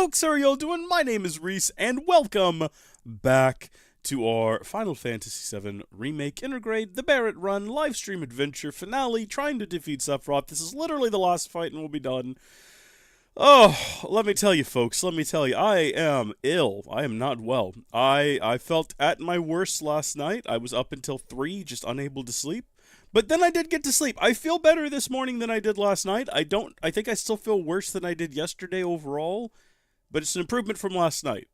folks, how are y'all doing? My name is Reese, and welcome back to our Final Fantasy VII Remake Intergrade, the Barret run, livestream adventure finale, trying to defeat Sephiroth. This is literally the last fight and we'll be done. Oh, let me tell you folks, I am ill. I am not well. I felt at my worst last night. I was up until 3, just unable to sleep. But then I did get to sleep. I feel better this morning than I did last night. I think I still feel worse than I did yesterday overall, but it's an improvement from last night.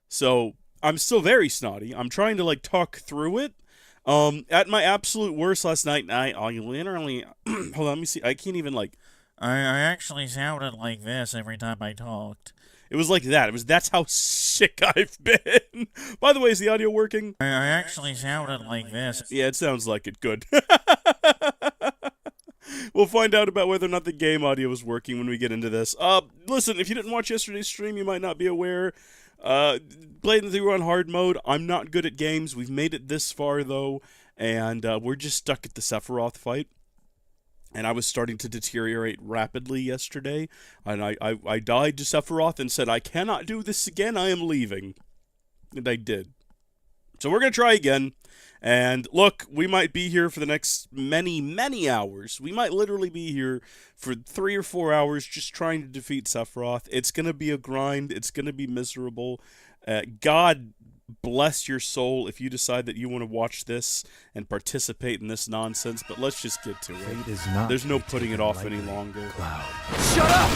So, I'm still very snotty. I'm trying to, talk through it. At my absolute worst last night, I literally, hold on, let me see, I can't even, I actually sounded like this every time I talked. It was like that. That's how sick I've been. By the way, is the audio working? I actually sounded like this. Yeah, it sounds like it. Good. We'll find out about whether or not the game audio is working when we get into this. Listen, if you didn't watch yesterday's stream, you might not be aware. Playing through on hard mode. I'm not good at games. We've made it this far, though, and we're just stuck at the Sephiroth fight. And I was starting to deteriorate rapidly yesterday, and I died to Sephiroth and said, I cannot do this again, I am leaving. And I did. So we're going to try again, and look, we might be here for the next many, many hours. We might literally be here for 3 or 4 hours just trying to defeat Sephiroth. It's going to be a grind, it's going to be miserable. God bless your soul if you decide that you want to watch this and participate in this nonsense, but let's just get to it. There's no putting it off any longer. Cloud. Shut up!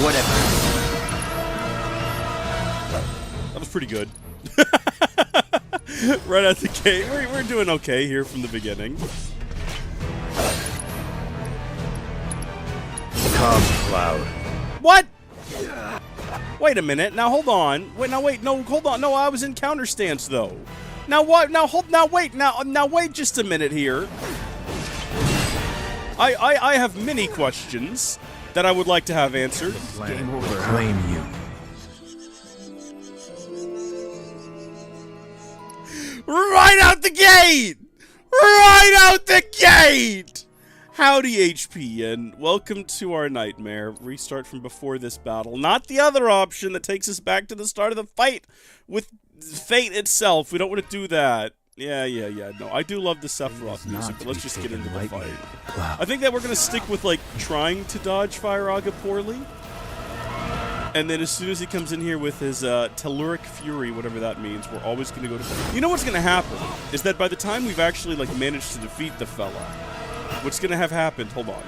Whatever. That was pretty good. Right out the gate. We're doing okay here from the beginning. Come, Cloud. What? Wait a minute. Now hold on. Wait. No, hold on. No, I was in counter stance though. Now what? Now wait. Now wait just a minute here. I have many questions that I would like to have answered. Game over. Claim you. Right out the gate! Right out the gate! Howdy, HP, and welcome to our nightmare. Restart from before this battle. Not the other option that takes us back to the start of the fight with fate itself. We don't want to do that. Yeah. No, I do love the Sephiroth music, but let's just get into the fight. I think that we're going to stick with, trying to dodge Fire Aga poorly. And then as soon as he comes in here with his Telluric Fury, whatever that means, we're always going to go to... You know what's going to happen? Is that by the time we've actually, managed to defeat the fella, what's going to have happened... Hold on.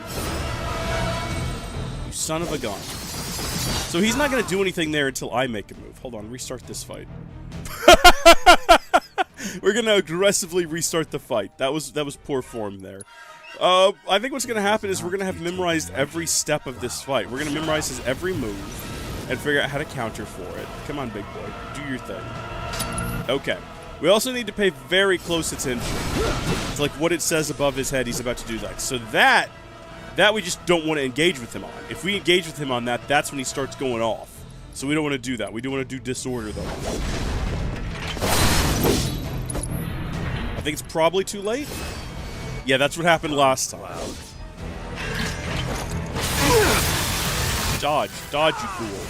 You son of a gun. So he's not going to do anything there until I make a move. Hold on, restart this fight. We're going to aggressively restart the fight. That was poor form there. I think what's going to happen is we're going to have memorized every step of this fight. We're going to memorize his every move and figure out how to counter for it. Come on, big boy. Do your thing. Okay. We also need to pay very close attention to what it says above his head he's about to do that. So that we just don't want to engage with him on. If we engage with him on that, that's when he starts going off. So we don't want to do that. We do want to do disorder, though. I think it's probably too late. Yeah, that's what happened last time. Dodge, you fool.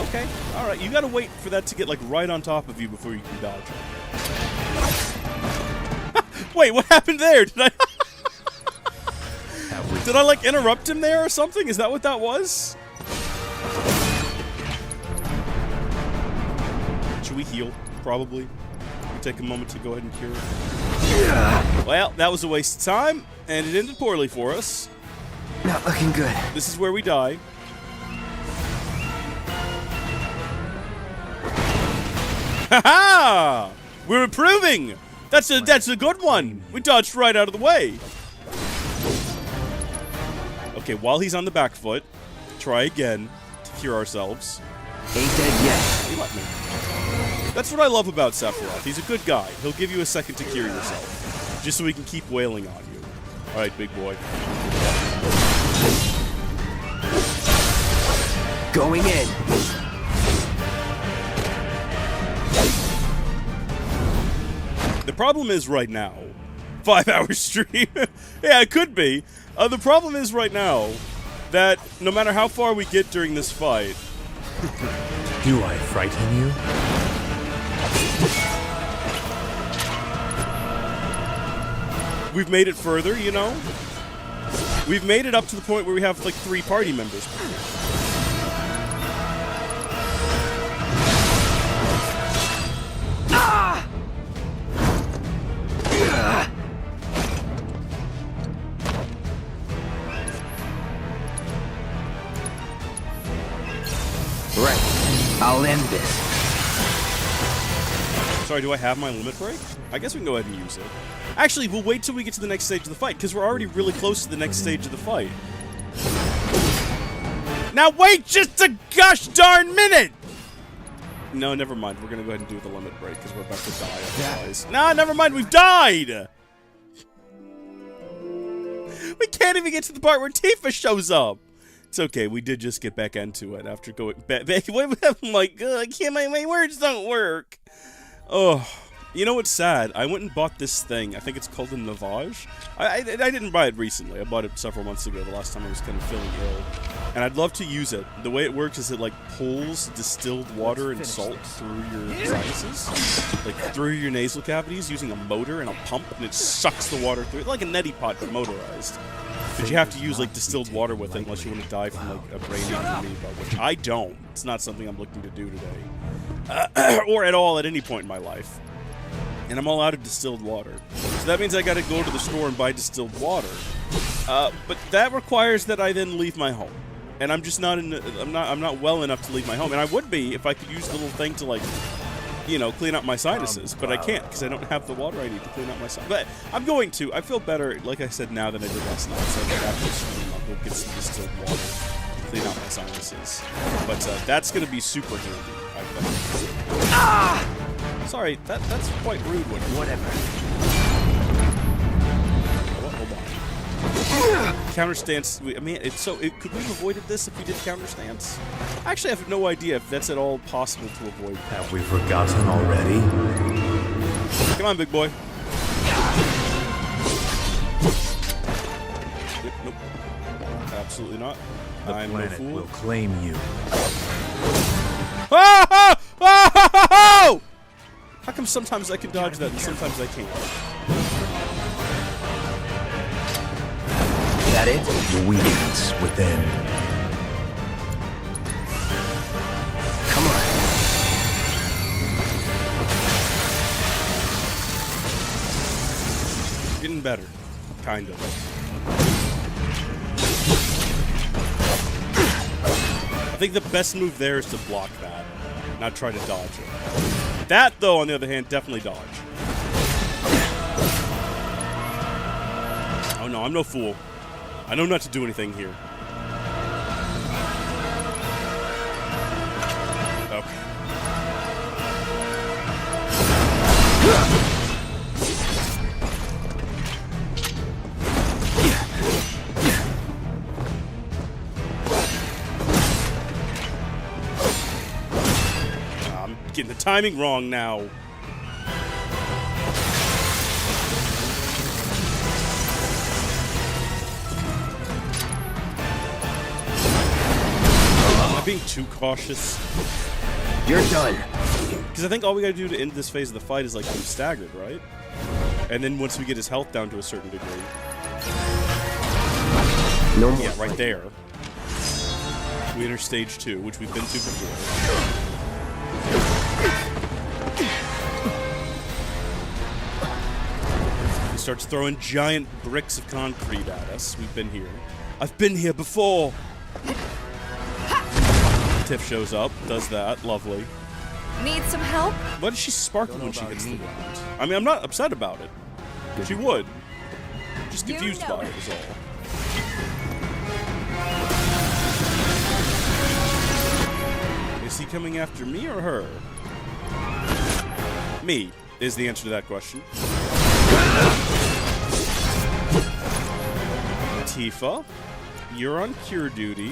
Okay, alright, you gotta wait for that to get, right on top of you before you can dodge it. Wait, what happened there? Did I, interrupt him there or something? Is that what that was? Should we heal? Probably. We take a moment to go ahead and cure it. Well, that was a waste of time, and it ended poorly for us. Not looking good. This is where we die. Ha-ha! We're improving! That's a good one! We dodged right out of the way. Okay, while he's on the back foot, try again to cure ourselves. Ain't dead yet. Hey, let me. That's what I love about Sephiroth. He's a good guy. He'll give you a second to cure yourself, just so he can keep wailing on you. All right, big boy. Going in. The problem is right now, 5-hour stream. Yeah, it could be. The problem is right now that no matter how far we get during this fight, Do I frighten you? we've made it further, you know? We've made it up to the point where we have like 3 party members. Right. I'll end this. Sorry, do I have my limit break? I guess we can go ahead and use it. Actually, we'll wait till we get to the next stage of the fight, because we're already really close to the next stage of the fight. Now wait just a gosh darn minute! No, never mind. We're gonna go ahead and do the limit break, because we're about to die otherwise. No, never mind, we've died! We can't even get to the part where Tifa shows up! It's okay, we did just get back into it after going back. I'm like, I can't, my words don't work. Oh, you know what's sad? I went and bought this thing. I think it's called a Navage. I didn't buy it recently. I bought it several months ago, the last time I was kind of feeling ill. And I'd love to use it. The way it works is it like pulls distilled water and salt through your sinuses, like through your nasal cavities using a motor and a pump, and it sucks the water through. It's like a neti pot, but motorized. But you have to use like distilled water with it unless you want to die from like a brain amoeba, which I don't. It's not something I'm looking to do today, or at all at any point in my life. And I'm all out of distilled water, so that means I got to go to the store and buy distilled water. But that requires that I then leave my home, and I'm just not I'm not well enough to leave my home. And I would be if I could use the little thing to like, you know, clean up my sinuses, but I can't because I don't have the water I need to clean up my sinuses. But I'm going to. I feel better, like I said, now than I did last night. So I think after the stream, I'll go get some distilled water to clean out my sinuses. But that's going to be super handy, I think. Ah! Sorry, that's quite rude. Whatever. Hold on. Counter stance. I mean, could we have avoided this if we did counter stance? Actually, I have no idea if that's at all possible to avoid. Have we forgotten already? Come on, big boy. Yep, nope. Absolutely not. I'm no fool. Will claim you. Ah! Ah! How come sometimes I can dodge that and sometimes I can't? That it? The weakness within. Come on. Getting better. Kind of. I think the best move there is to block that, not try to dodge it. That, though, on the other hand, definitely dodge. Oh no, I'm no fool. I know not to do anything here. Okay. I'm getting the timing wrong now. Being too cautious. You're done. Because I think all we gotta do to end this phase of the fight is like be staggered, right? And then once we get his health down to a certain degree. No more. Yeah, right there. We enter stage 2, which we've been to before. He starts throwing giant bricks of concrete at us. We've been here. I've been here before! Tiff shows up, does that, lovely. Need some help? Why does she sparkle when she hits the ground? I mean, I'm not upset about it. She would. Just confused by it is all. Is he coming after me or her? Me is the answer to that question. Tifa, you're on cure duty.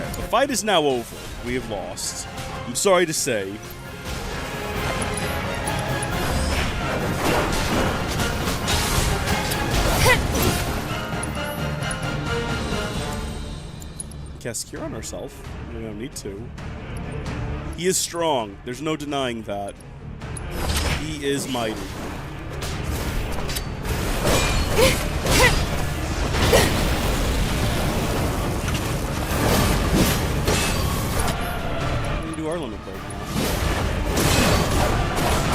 Okay, the fight is now over. We have lost. I'm sorry to say. Cast Cure on ourselves. We don't need to. He is strong. There's no denying that. He is mighty. We can do our limit break now.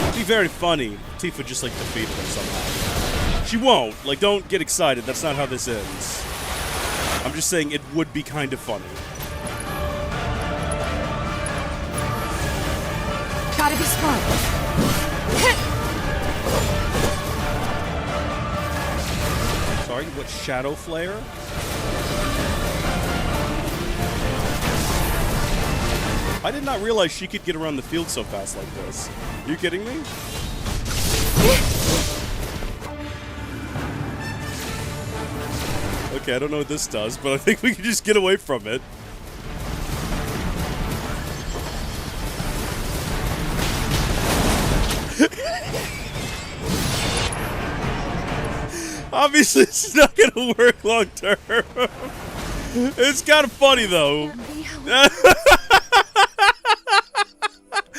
It'd be very funny if Tifa just like defeated her somehow. She won't. Like, don't get excited. That's not how this ends. I'm just saying it would be kind of funny. Gotta be smart. Sorry, what, Shadow Flare? I did not realize she could get around the field so fast like this. Are you kidding me? Okay, I don't know what this does, but I think we can just get away from it. Obviously, this is not gonna work long term. It's kind of funny though. I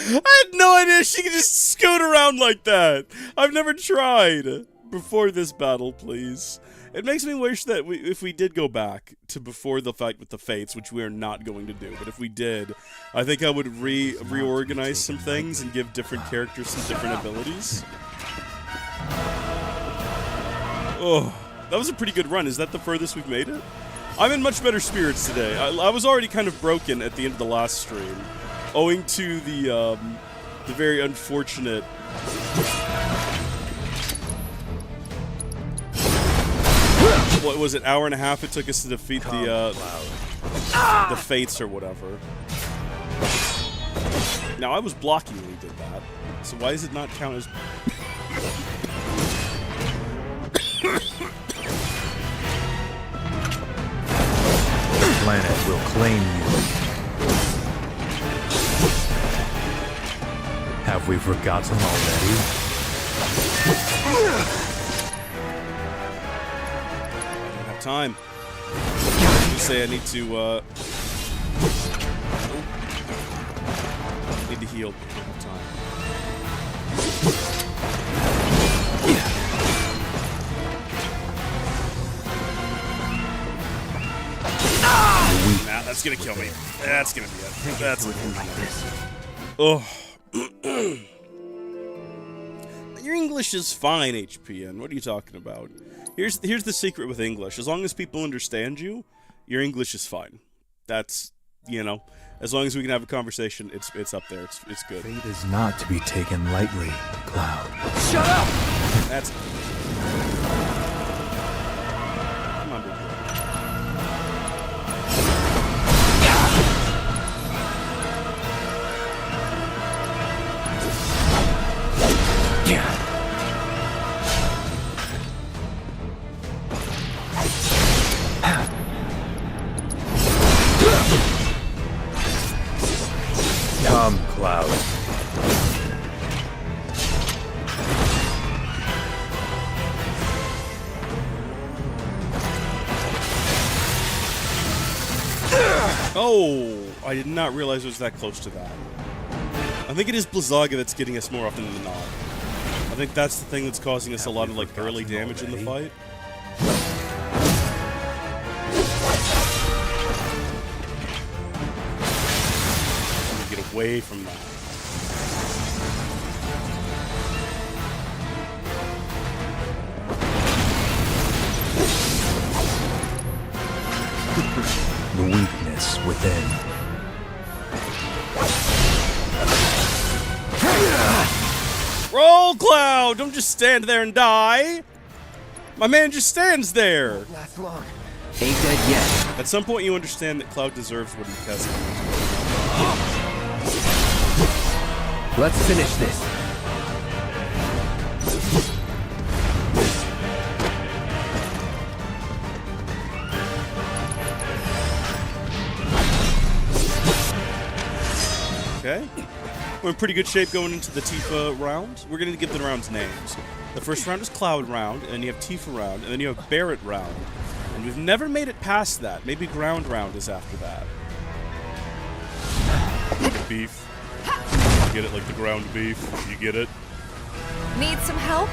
had no idea she could just scoot around like that. I've never tried before this battle, please. It makes me wish that if we did go back to before the fight with the Fates, which we are not going to do, but if we did, I think I would reorganize some things and give different characters some different abilities. Oh, that was a pretty good run. Is that the furthest we've made it? I'm in much better spirits today. I was already kind of broken at the end of the last stream, owing to the very unfortunate... What was it, hour and a half it took us to defeat the Fates or whatever. Now, I was blocking when we did that, so why does it not count as... The planet will claim you. Have we forgotten already? Time. I say I need to need to heal. I don't have time. Nah, that's gonna kill me. That's gonna be it. That's oh. Your English is fine, HPN. What are you talking about? Here's the secret with English. As long as people understand you, your English is fine. That's, you know, as long as we can have a conversation, it's up there. It's good. Fate is not to be taken lightly, Cloud. Shut up! That's... Come on, dude. Come, Cloud. Oh, I did not realize it was that close to that. I think it is Blizzaga that's getting us more often than not. I think that's the thing that's causing us a lot of, like, early damage in the fight. Get away from that. The weakness within. Roll, Cloud! Don't just stand there and die! My man just stands there! Last long. Ain't dead yet. At some point you understand that Cloud deserves what he has. Let's finish this. Okay. We're in pretty good shape going into the Tifa round. We're going to give the rounds names. The first round is Cloud round, and then you have Tifa round, and then you have Barret round. And we've never made it past that. Maybe Ground round is after that. Beef. You get it, like the ground beef. You get it? Need some help?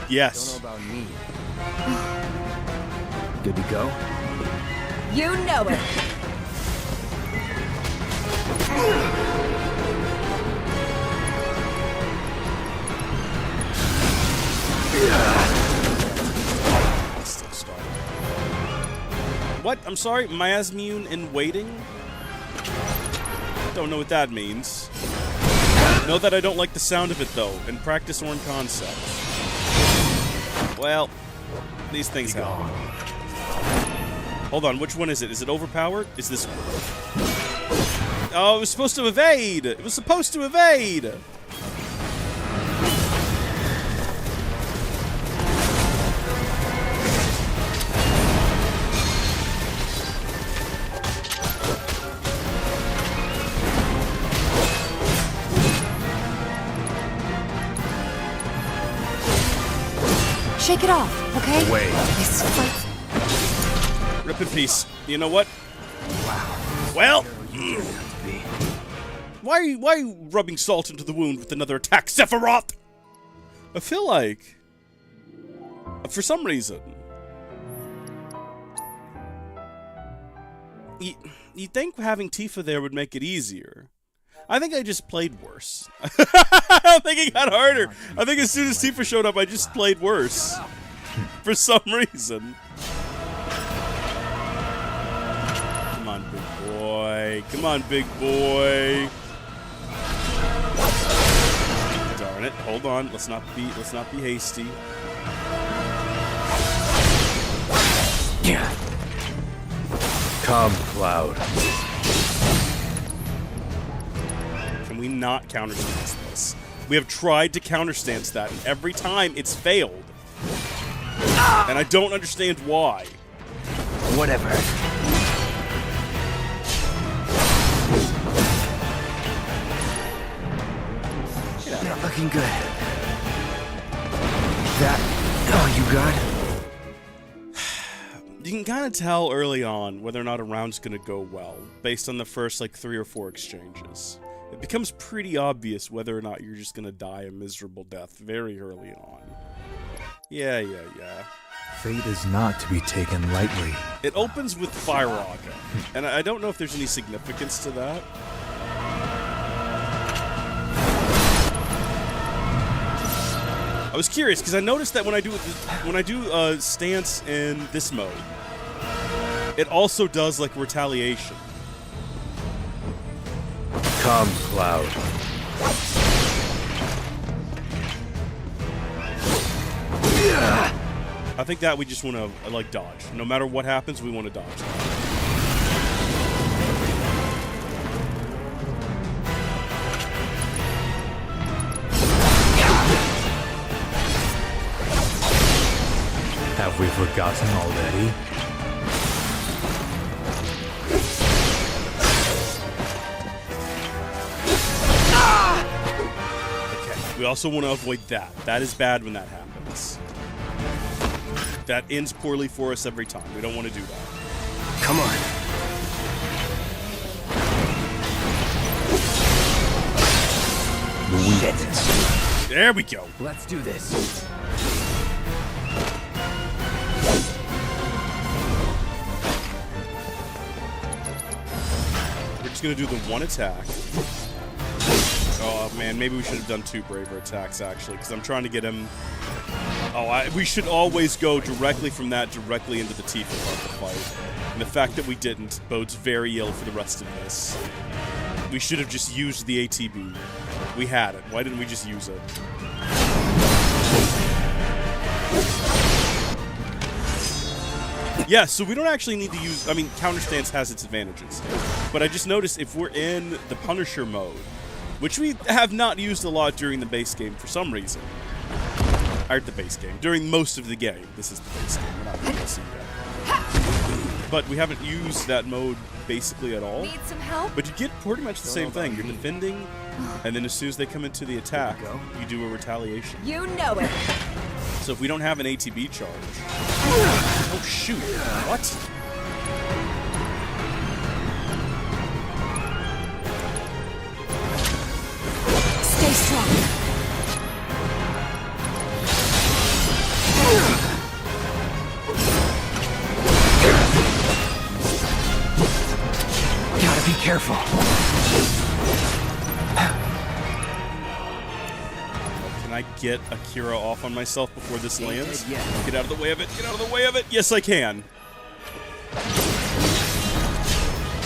Yes. Don't know about me. Good to go? You know it. Still starting. What? I'm sorry? Miasmune in waiting? Don't know what that means. Know that I don't like the sound of it though, and practice or in concept. Well, these things happen. Hold on, which one is it? Is it overpowered? Is this one? Oh, it was supposed to evade! It was supposed to evade! Shake it off, okay? Away. This fight's Rip in peace. You know what? Well, why are you rubbing salt into the wound with another attack, Sephiroth? I feel like, for some reason, you'd think having Tifa there would make it easier. I think I just played worse. I don't think it got harder. I think as soon as Tifa showed up, I just played worse. For some reason. Come on, big boy. Come on, big boy. Darn it. Hold on. Let's not be hasty. Come, Cloud. Can we not counterstance this? We have tried to counterstance that, and every time it's failed. And I don't understand why. Whatever. Not looking good. That all you got? You can kind of tell early on whether or not a round's going to go well, based on the first, like, 3 or 4 exchanges. It becomes pretty obvious whether or not you're just going to die a miserable death very early on. Yeah. Fate is not to be taken lightly. It opens with Fire Raga, and I don't know if there's any significance to that. I was curious because I noticed that when I do stance in this mode, it also does like retaliation. Come, Cloud. I think that we just want to like dodge. No matter what happens, we want to dodge. Have we forgotten already? Okay. We also want to avoid that. That is bad when that happens. That ends poorly for us every time. We don't want to do that. Come on. The weakness. There we go. Let's do this. We're just going to do the one attack. Oh, man. Maybe we should have done 2 braver attacks, actually, because I'm trying to get him... Oh, we should always go directly from that directly into the Tifa part of the fight. And the fact that we didn't bodes very ill for the rest of this. We should have just used the ATB. We had it. Why didn't we just use it? Yeah, so we don't actually need to use... I mean, counterstance has its advantages. But I just noticed if we're in the Punisher mode, which we have not used a lot during the base game for some reason. Or the base game. During most of the game. This is the base game. We're not going to see yet. but we haven't used that mode basically at all. Need some help? But you get pretty much the same thing. You're defending, and then as soon as they come into the attack, you do a retaliation. You know it. So if we don't have an ATB charge... Oh, shoot. What? Stay strong. Gotta be careful. Can I get Akira off on myself before this lands? dead yet. Get out of the way of it. Get out of the way of it. Yes, I can.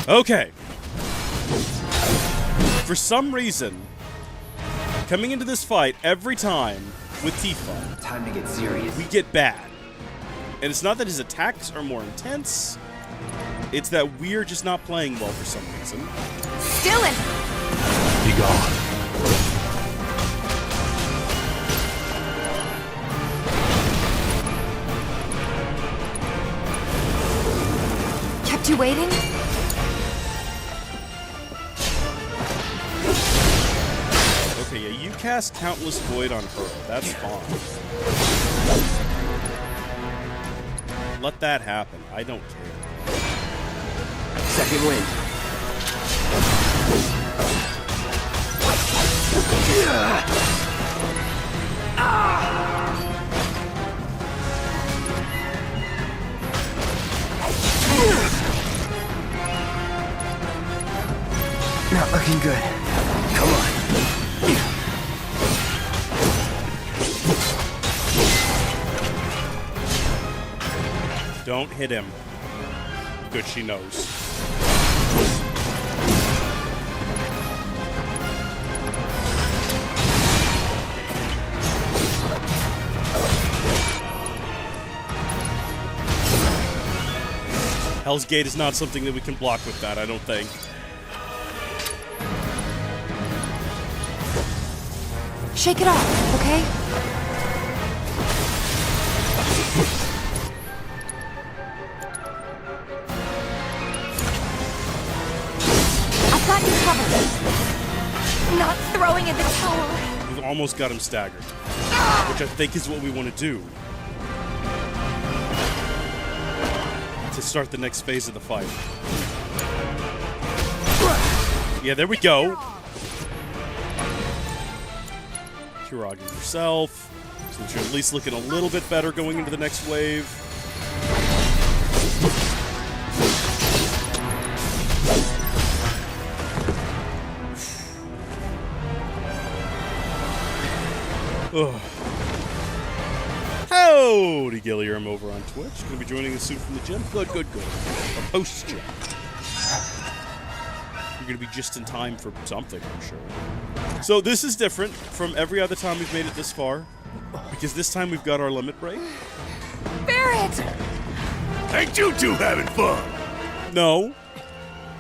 Okay. For some reason, coming into this fight every time with Tifa, Time to get serious. we get bad. And it's not that his attacks are more intense, it's that we're just not playing well for some reason. Still in. Be gone. Kept you waiting? Okay, yeah, you cast Countless Void on her. That's fine. Let that happen. I don't care. Second wind. Not looking good. Come on. Don't hit him. Good, she knows. Hell's Gate is not something that we can block with that, I don't think. Shake it off, okay? I've got you covered. Not throwing in the towel. We've almost got him staggered, which I think is what we want to do to start the next phase of the fight. Yeah, there we go. Kiraga yourself, so that you're at least looking a little bit better going into the next wave. Ugh. Howdy, Gilliam over on Twitch. Gonna be joining us soon from the gym. Good, good, good. Or post-gym. You're gonna be just in time for something, I'm sure. So this is different from every other time we've made it this far, because this time we've got our limit break. Barret! Ain't you two having fun? No.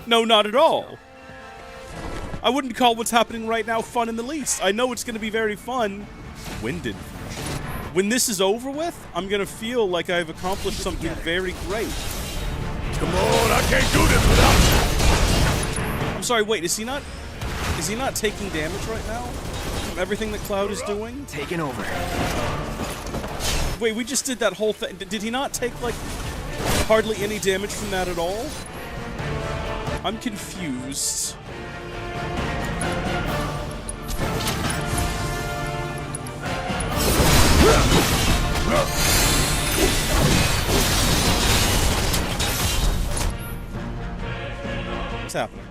No, not at all. I wouldn't call what's happening right now fun in the least. I know it's gonna be very fun. Winded. When this is over with, I'm gonna feel like I've accomplished something very great. Come on, I can't do this without I'm sorry, wait, is he not taking damage right now? From everything that Cloud is doing? Taking over. Wait, we just did that whole thing. Did he not take, like, hardly any damage from that at all? I'm confused. What's happening?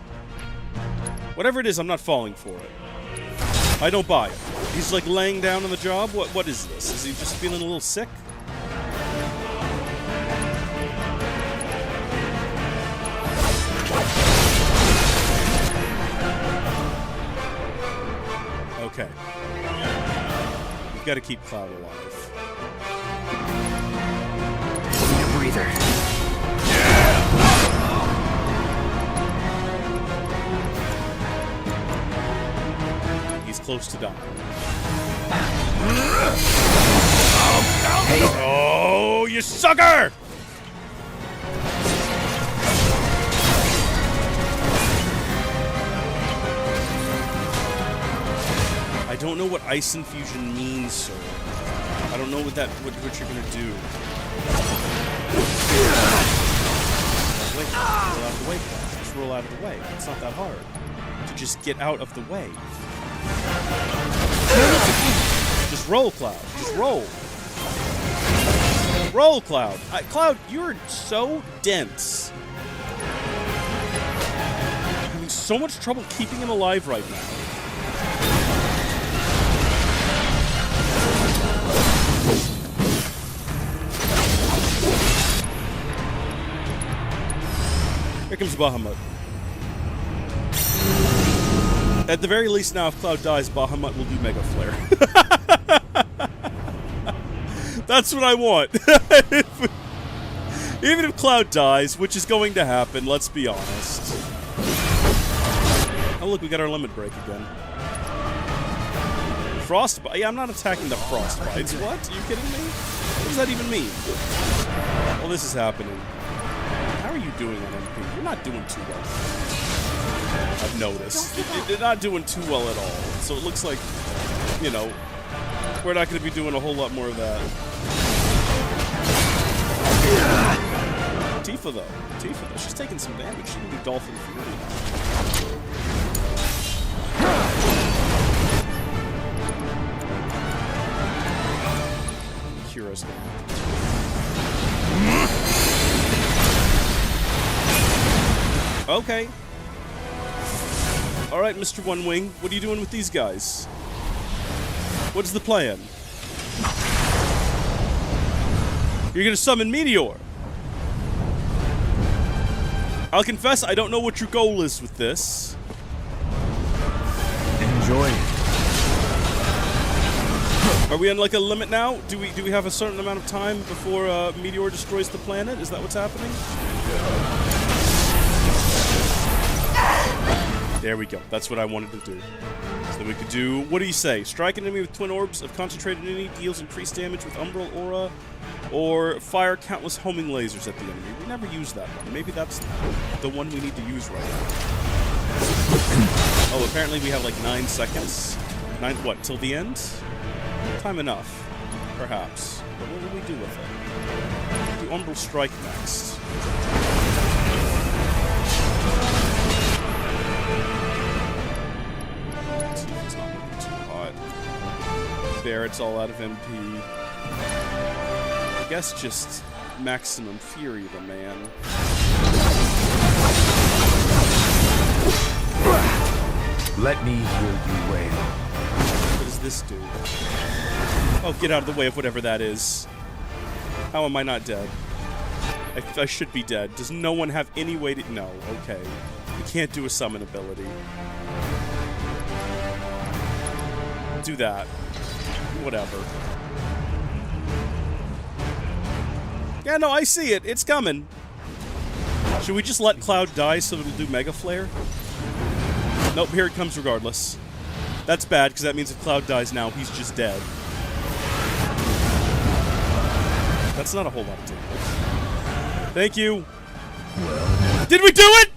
Whatever it is, I'm not falling for it. I don't buy it. He's like laying down on the job? What is this? Is he just feeling a little sick? Okay. We've got to keep Cloud alive. Need a breather. He's close to dying. Hey, Oh, you sucker! don't know what ice infusion means, sir. I don't know what you're gonna do. Wait, roll out of the way, Cloud. Just roll out of the way. It's not that hard to just get out of the way. Just roll, Cloud. Just roll. Roll, Cloud. Cloud, you're so dense. I'm having so much trouble keeping him alive right now. Here comes Bahamut. At the very least now, if Cloud dies, Bahamut will do Mega Flare. That's what I want. Even if Cloud dies, which is going to happen, let's be honest. Oh look, we got our limit break again. Frostbite? Yeah, I'm not attacking the Frostbites. What? Are you kidding me? What does that even mean? Well, this is happening. How are you doing on MP? You're not doing too well. I've noticed. You're not doing too well at all. So it looks like, you know, we're not going to be doing a whole lot more of that. Tifa, though. She's taking some damage. She can do Dolphin Fury now. Kira's gonna. Okay. Alright, Mr. One Wing, what are you doing with these guys? What's the plan? You're gonna summon Meteor. I'll confess, I don't know what your goal is with this. Enjoy it. Are we on like a limit now? Do we have a certain amount of time before Meteor destroys the planet? Is that what's happening? There we go. That's what I wanted to do. So we could do, what do you say? Strike an enemy with twin orbs of concentrated energy deals increased damage with Umbral Aura, or fire countless homing lasers at the enemy. We never used that one. Maybe that's the one we need to use right now. Oh, apparently we have like 9 seconds. 9, what, till the end? Time enough, perhaps. But what will we do with it? Do Umbral Strike next. It's not looking too hot. Barret's all out of MP. I guess just maximum fury the man. Let me hear you wail. What does this do? Oh, get out of the way of whatever that is. How am I not dead? I should be dead. Does no one have any way to... No, okay. You can't do a summon ability. Do that. Whatever. Yeah, no, I see it. It's coming. Should we just let Cloud die so it'll do Mega Flare? Nope, here it comes regardless. That's bad, because that means if Cloud dies now, he's just dead. That's not a whole lot of damage. Thank you. Did we do it?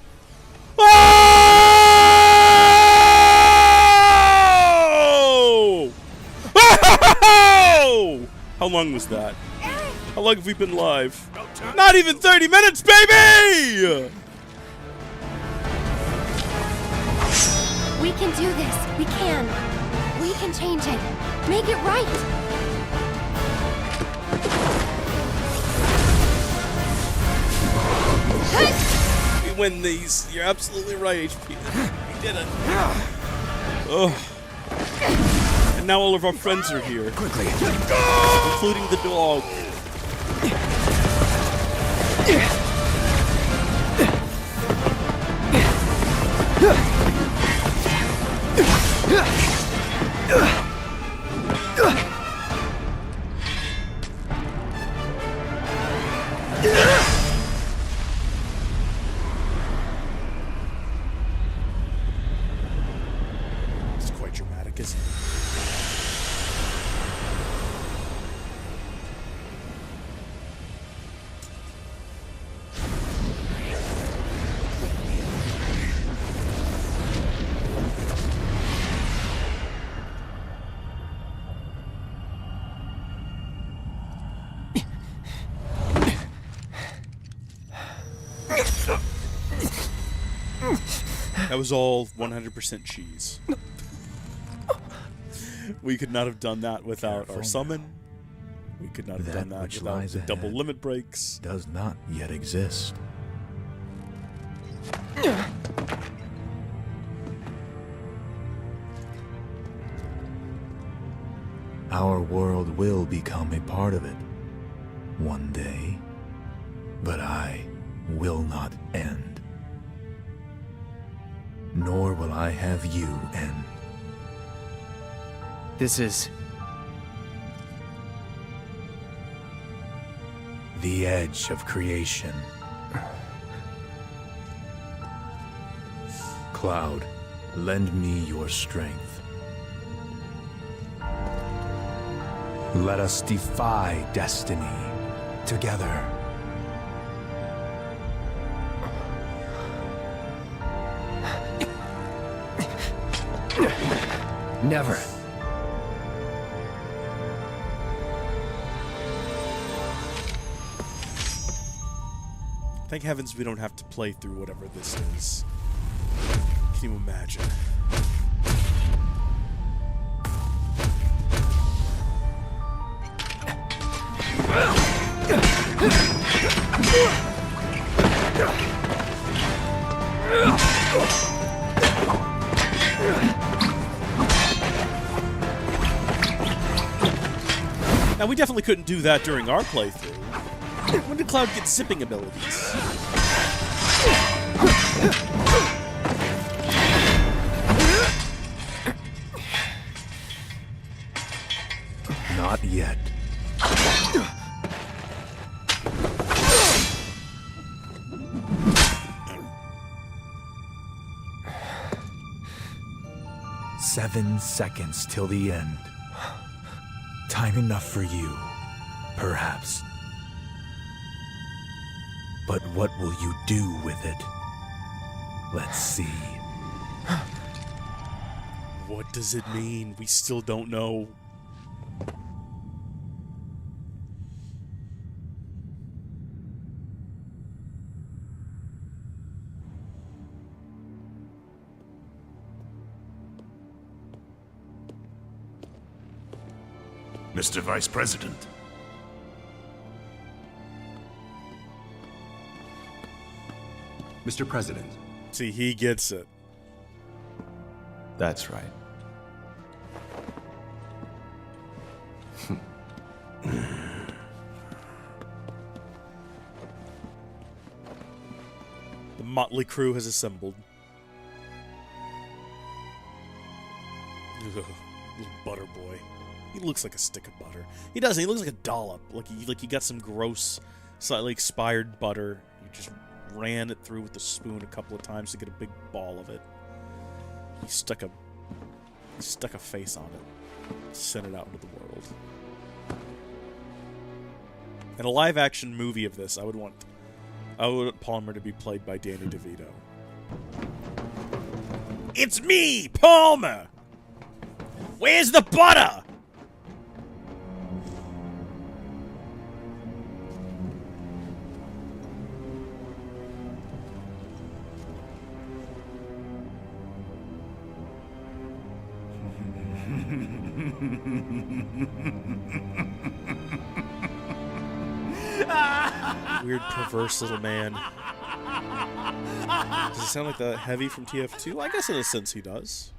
Oh! Oh! How long was that? How long have we been live? Not even 30 minutes, baby! We can do this. We can. We can change it. Make it right. We win these. You're absolutely right, HP. We did it. Oh. And now all of our friends are here. Quickly. Including the dog. It's quite dramatic, isn't it? That was all 100% cheese. We could not have done that without our summon. We could not have That done that which without lies the double ahead limit breaks. does not yet exist. Our world will become a part of it one day, but I will not end. Nor will I have you end. This is... The edge of creation. Cloud, lend me your strength. Let us defy destiny together. Never. Thank heavens we don't have to play through whatever this is. Can you imagine? Now, we definitely couldn't do that during our playthrough. When did Cloud get zipping abilities? Not yet. Seven seconds till the end. Time enough for you, perhaps. But what will you do with it? Let's see. What does it mean? We still don't know. Mr. Vice President. Mr. President. See, he gets it. That's right. The motley crew has assembled. Ugh, little butter boy. He looks like a stick of butter. He doesn't. He looks like a dollop. Like he got some gross, slightly expired butter. He just ran it through with a spoon a couple of times to get a big ball of it. He stuck a face on it. Sent it out into the world. In a live-action movie of this, I would want Palmer to be played by Danny DeVito. It's me, Palmer! Where's the butter? Weird, perverse little man. Does it sound like the Heavy from TF2? I guess in a sense he does.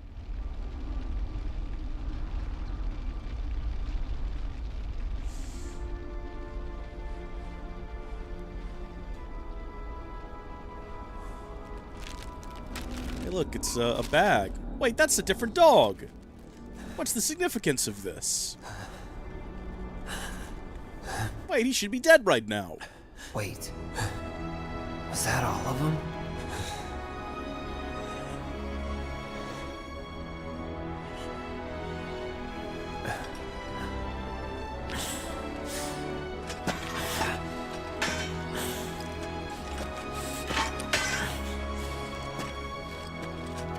Hey, look, it's a bag. Wait, that's a different dog. What's the significance of this? Wait, he should be dead right now. Wait. Was that all of them?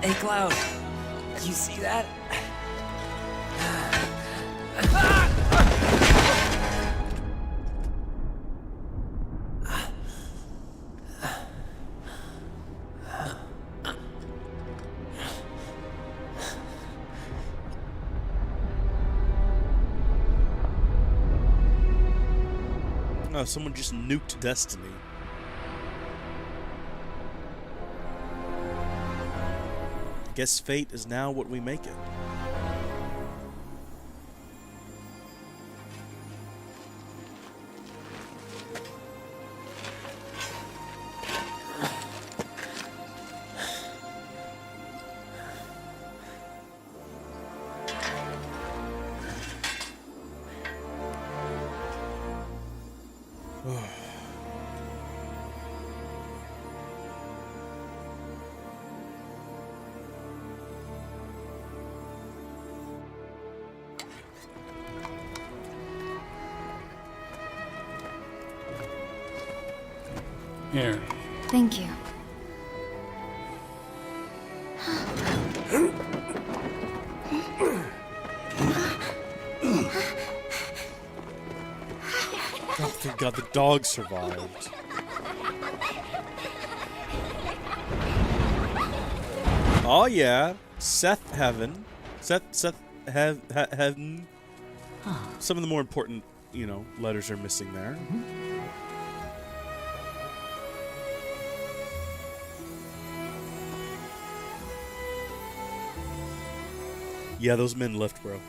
Hey, Cloud. You see that? Oh, someone just nuked Destiny. Guess fate is now what we make it. Here. Thank you. Oh, thank God the dog survived. Oh yeah, Seth Heaven. Heaven. Some of the more important, letters are missing there. Yeah, those men lift, bro.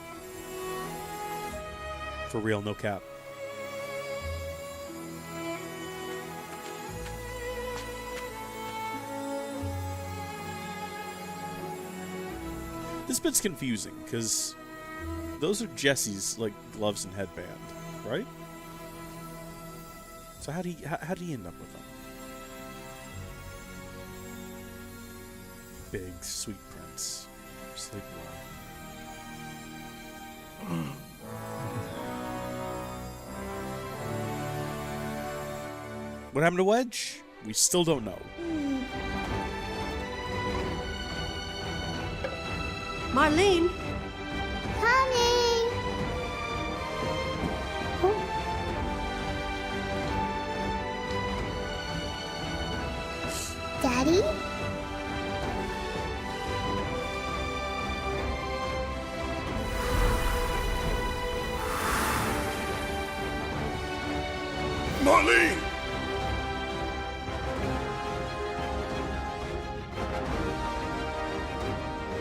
For real, no cap. This bit's confusing, because those are Jesse's, gloves and headband, right? So how did he end up with them? Big, sweet prince. Sleep well. What happened to Wedge? We still don't know. Marlene? Coming! Daddy? Marlene!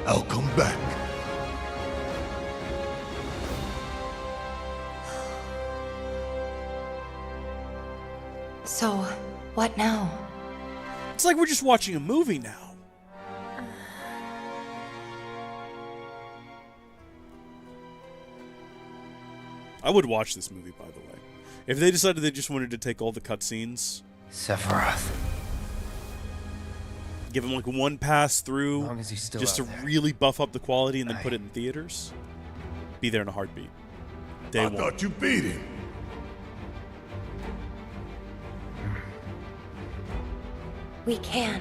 I'll come back. So, what now? It's like we're just watching a movie now. I would watch this movie, by the way. If they decided they just wanted to take all the cutscenes, Sephiroth. give them one pass through, As long as he's still just to out there. really buff up the quality and then put it in theaters, be there in a heartbeat. Day I one. thought you beat him. We can.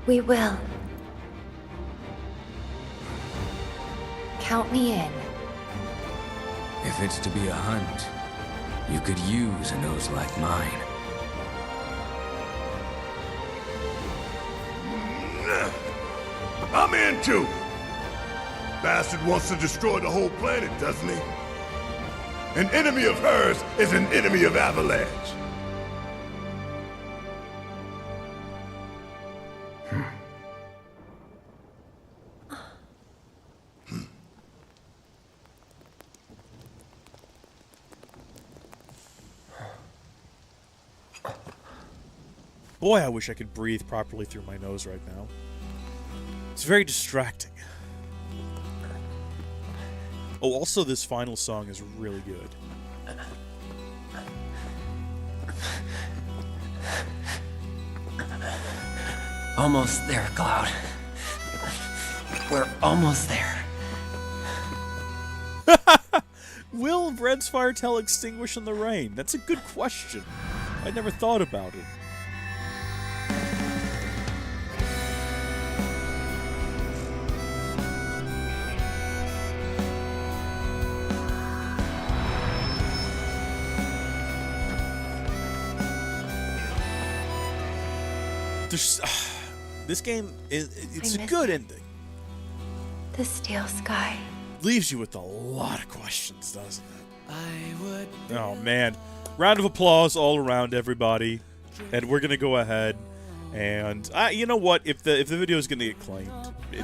We will. Count me in. If it's to be a hunt, you could use a nose like mine. I'm in too. Bastard wants to destroy the whole planet, doesn't he? An enemy of hers is an enemy of Avalanche. Boy, I wish I could breathe properly through my nose right now. It's very distracting. Oh, also this final song is really good. Almost there, Cloud. We're almost there. Will Red's fire tell extinguish in the rain? That's a good question. I never thought about it. There's, this game, it's a good ending. The steel sky. leaves you with a lot of questions, doesn't it? Oh, man. Round of applause all around, everybody. And we're going to go ahead and... you know what? If the video is going to get claimed,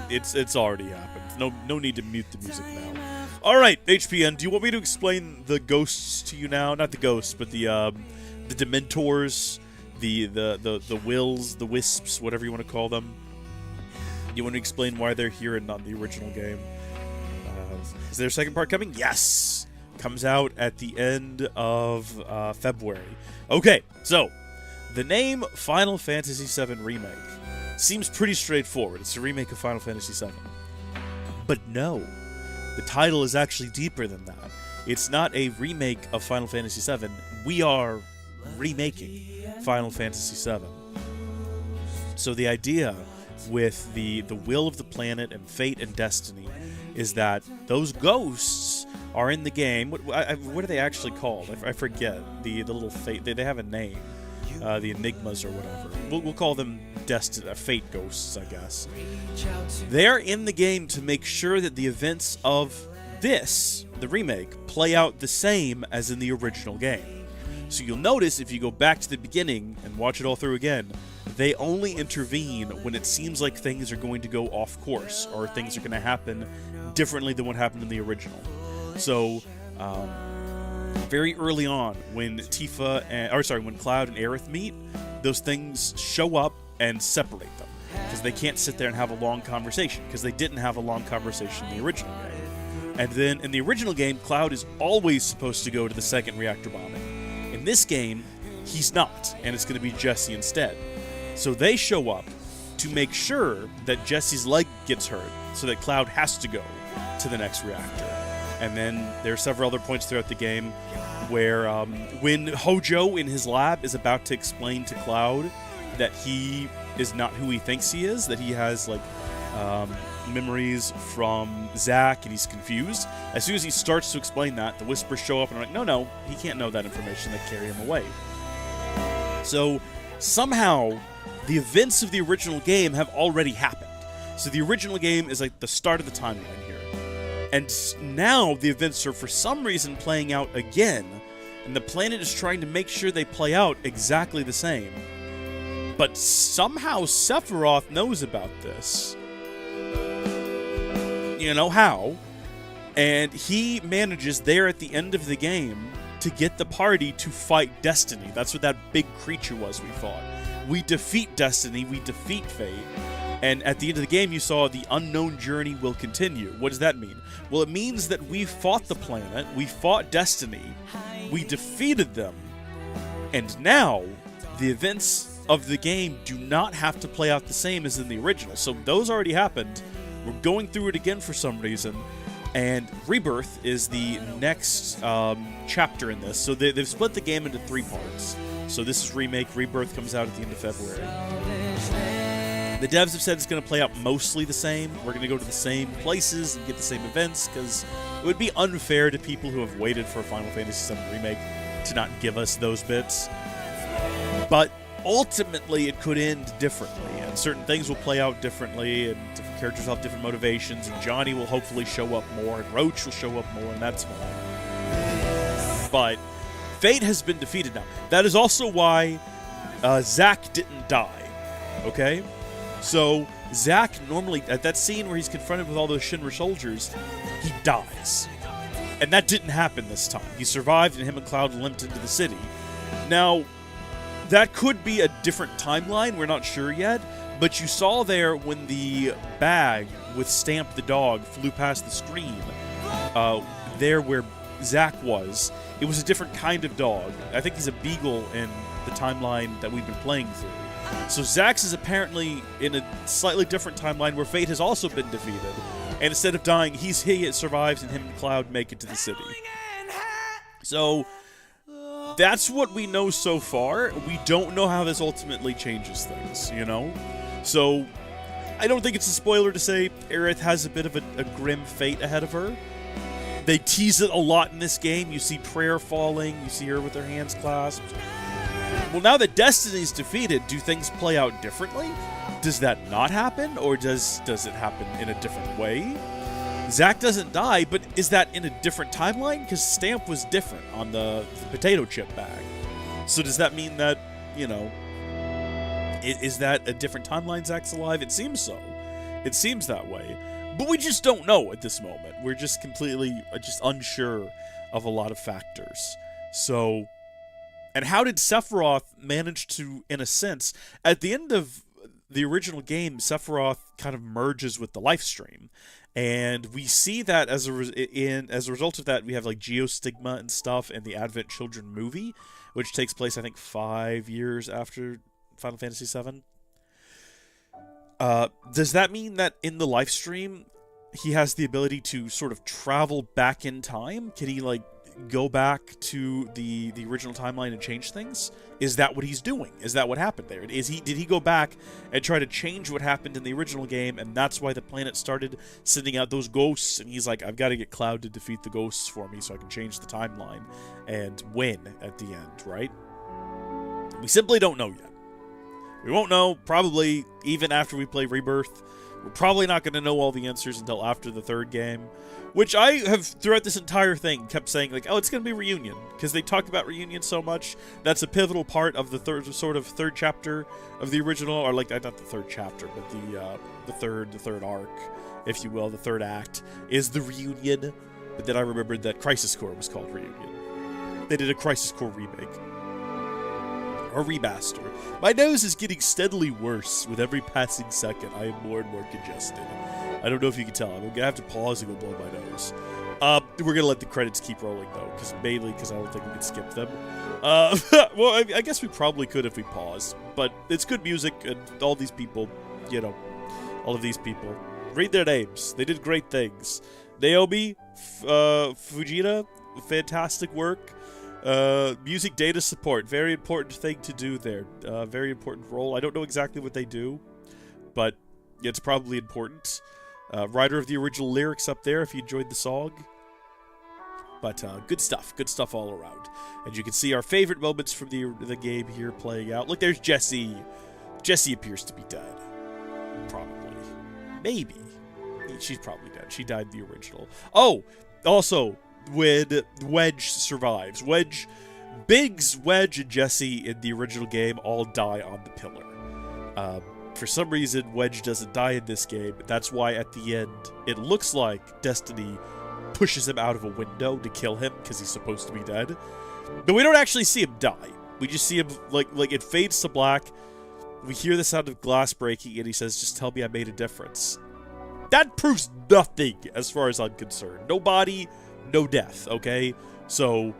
it's already happened. No need to mute the music now. All right, HPN, do you want me to explain the ghosts to you now? Not the ghosts, but the Dementors, the Wills, the Wisps, whatever you want to call them. You want to explain why they're here and not in the original game? Is there a second part coming? Yes! Comes out at the end of February. Okay, so, the name Final Fantasy VII Remake seems pretty straightforward. It's a remake of Final Fantasy VII. But no, the title is actually deeper than that. It's not a remake of Final Fantasy VII. We are remaking Final Fantasy VII. So the idea with the will of the planet and fate and destiny is that those ghosts are in the game. What are they actually called? I forget. The little fate. They have a name. The Enigmas or whatever. We'll call them fate ghosts, I guess. They're in the game to make sure that the events of this, the remake, play out the same as in the original game. So you'll notice if you go back to the beginning and watch it all through again, they only intervene when it seems like things are going to go off course or things are going to happen differently than what happened in the original. So, very early on, when when Cloud and Aerith meet, those things show up and separate them because they can't sit there and have a long conversation because they didn't have a long conversation in the original game. And then in the original game, Cloud is always supposed to go to the second reactor bombing. In this game, he's not, and it's going to be Jesse instead. So they show up to make sure that Jesse's leg gets hurt so that Cloud has to go to the next reactor. And then there are several other points throughout the game where when Hojo in his lab is about to explain to Cloud that he is not who he thinks he is, that he has like memories from Zack and he's confused. As soon as he starts to explain that, the Whispers show up and are like, no, he can't know that information. They carry him away. So somehow the events of the original game have already happened. So the original game is like the start of the timeline here. And now the events are for some reason playing out again, and the planet is trying to make sure they play out exactly the same. But somehow Sephiroth knows about this. You know how? And he manages there at the end of the game to get the party to fight Destiny. That's what that big creature was we fought. We defeat Destiny, we defeat Fate. And at the end of the game, you saw the unknown journey will continue. What does that mean? Well, it means that we fought the planet, we fought Destiny, we defeated them, and now the events of the game do not have to play out the same as in the original. So those already happened. We're going through it again for some reason, and Rebirth is the next chapter in this. So they've split the game into 3 parts. So this is Remake. Rebirth comes out at the end of February. The devs have said it's going to play out mostly the same. We're going to go to the same places and get the same events, because it would be unfair to people who have waited for Final Fantasy VII Remake to not give us those bits. But ultimately, it could end differently, and certain things will play out differently, and different characters will have different motivations, and Johnny will hopefully show up more, and Roach will show up more, and that's fine. But Fate has been defeated now. That is also why Zack didn't die, okay? So, Zack normally, at that scene where he's confronted with all those Shinra soldiers, he dies. And that didn't happen this time. He survived, and him and Cloud limped into the city. Now, that could be a different timeline, we're not sure yet, but you saw there when the bag with Stamp the dog flew past the screen, there where Zack was, it was a different kind of dog. I think he's a beagle in the timeline that we've been playing through. So Zax is apparently in a slightly different timeline where Fate has also been defeated. And instead of dying, he survives, and him and Cloud make it to the city. So that's what we know so far. We don't know how this ultimately changes things, you know? So I don't think it's a spoiler to say Aerith has a bit of a grim fate ahead of her. They tease it a lot in this game. You see prayer falling. You see her with her hands clasped. Well, now that Destiny's defeated, do things play out differently? Does that not happen, or does it happen in a different way? Zack doesn't die, but is that in a different timeline? Because Stamp was different on the potato chip bag. So does that mean that, you know, is that a different timeline Zack's alive? It seems so. It seems that way. But we just don't know at this moment. We're just completely just unsure of a lot of factors. So, and how did Sephiroth manage to, in a sense, at the end of the original game, Sephiroth kind of merges with the life stream. And we see that as a result of that, we have like Geostigma and stuff in the Advent Children movie, which takes place, I think, 5 years after Final Fantasy VII. Does that mean that in the live stream, he has the ability to sort of travel back in time? Can he, like, go back to the original timeline and change things? Is that what he's doing? Is that what happened there? Did he go back and try to change what happened in the original game, and that's why the planet started sending out those ghosts, and he's like, I've got to get Cloud to defeat the ghosts for me so I can change the timeline and win at the end, right? We simply don't know yet. We won't know, probably, even after we play Rebirth. We're probably not going to know all the answers until after the third game. Which I have, throughout this entire thing, kept saying, like, oh, it's going to be Reunion. Because they talk about Reunion so much. That's a pivotal part of the third chapter of the original, or, like, not the third chapter, but the third arc, if you will, the third act, is the Reunion. But then I remembered that Crisis Core was called Reunion. They did a Crisis Core remake. Or remaster. My nose is getting steadily worse with every passing second. I am more and more congested. I don't know if you can tell. I'm going to have to pause and go blow my nose. We're going to let the credits keep rolling, though, mainly because I don't think we can skip them. Well, I guess we probably could if we paused. But it's good music, and all these people, you know, all of these people. Read their names. They did great things. Naomi, Fujita, fantastic work. Music data support, very important thing to do there. Very important role. I don't know exactly what they do, but it's probably important. Writer of the original lyrics up there if you enjoyed the song. But good stuff all around. And you can see our favorite moments from the game here playing out. Look, there's Jessie. Jessie appears to be dead. Probably. Maybe. She's probably dead. She died in the original. Oh, also, when Wedge survives. Biggs, Wedge, and Jessie in the original game all die on the pillar. For some reason, Wedge doesn't die in this game. That's why at the end, it looks like Destiny pushes him out of a window to kill him because he's supposed to be dead. But we don't actually see him die. We just see him, like it fades to black. We hear the sound of glass breaking, and he says, just tell me I made a difference. That proves nothing as far as I'm concerned. No body, no death, okay? So,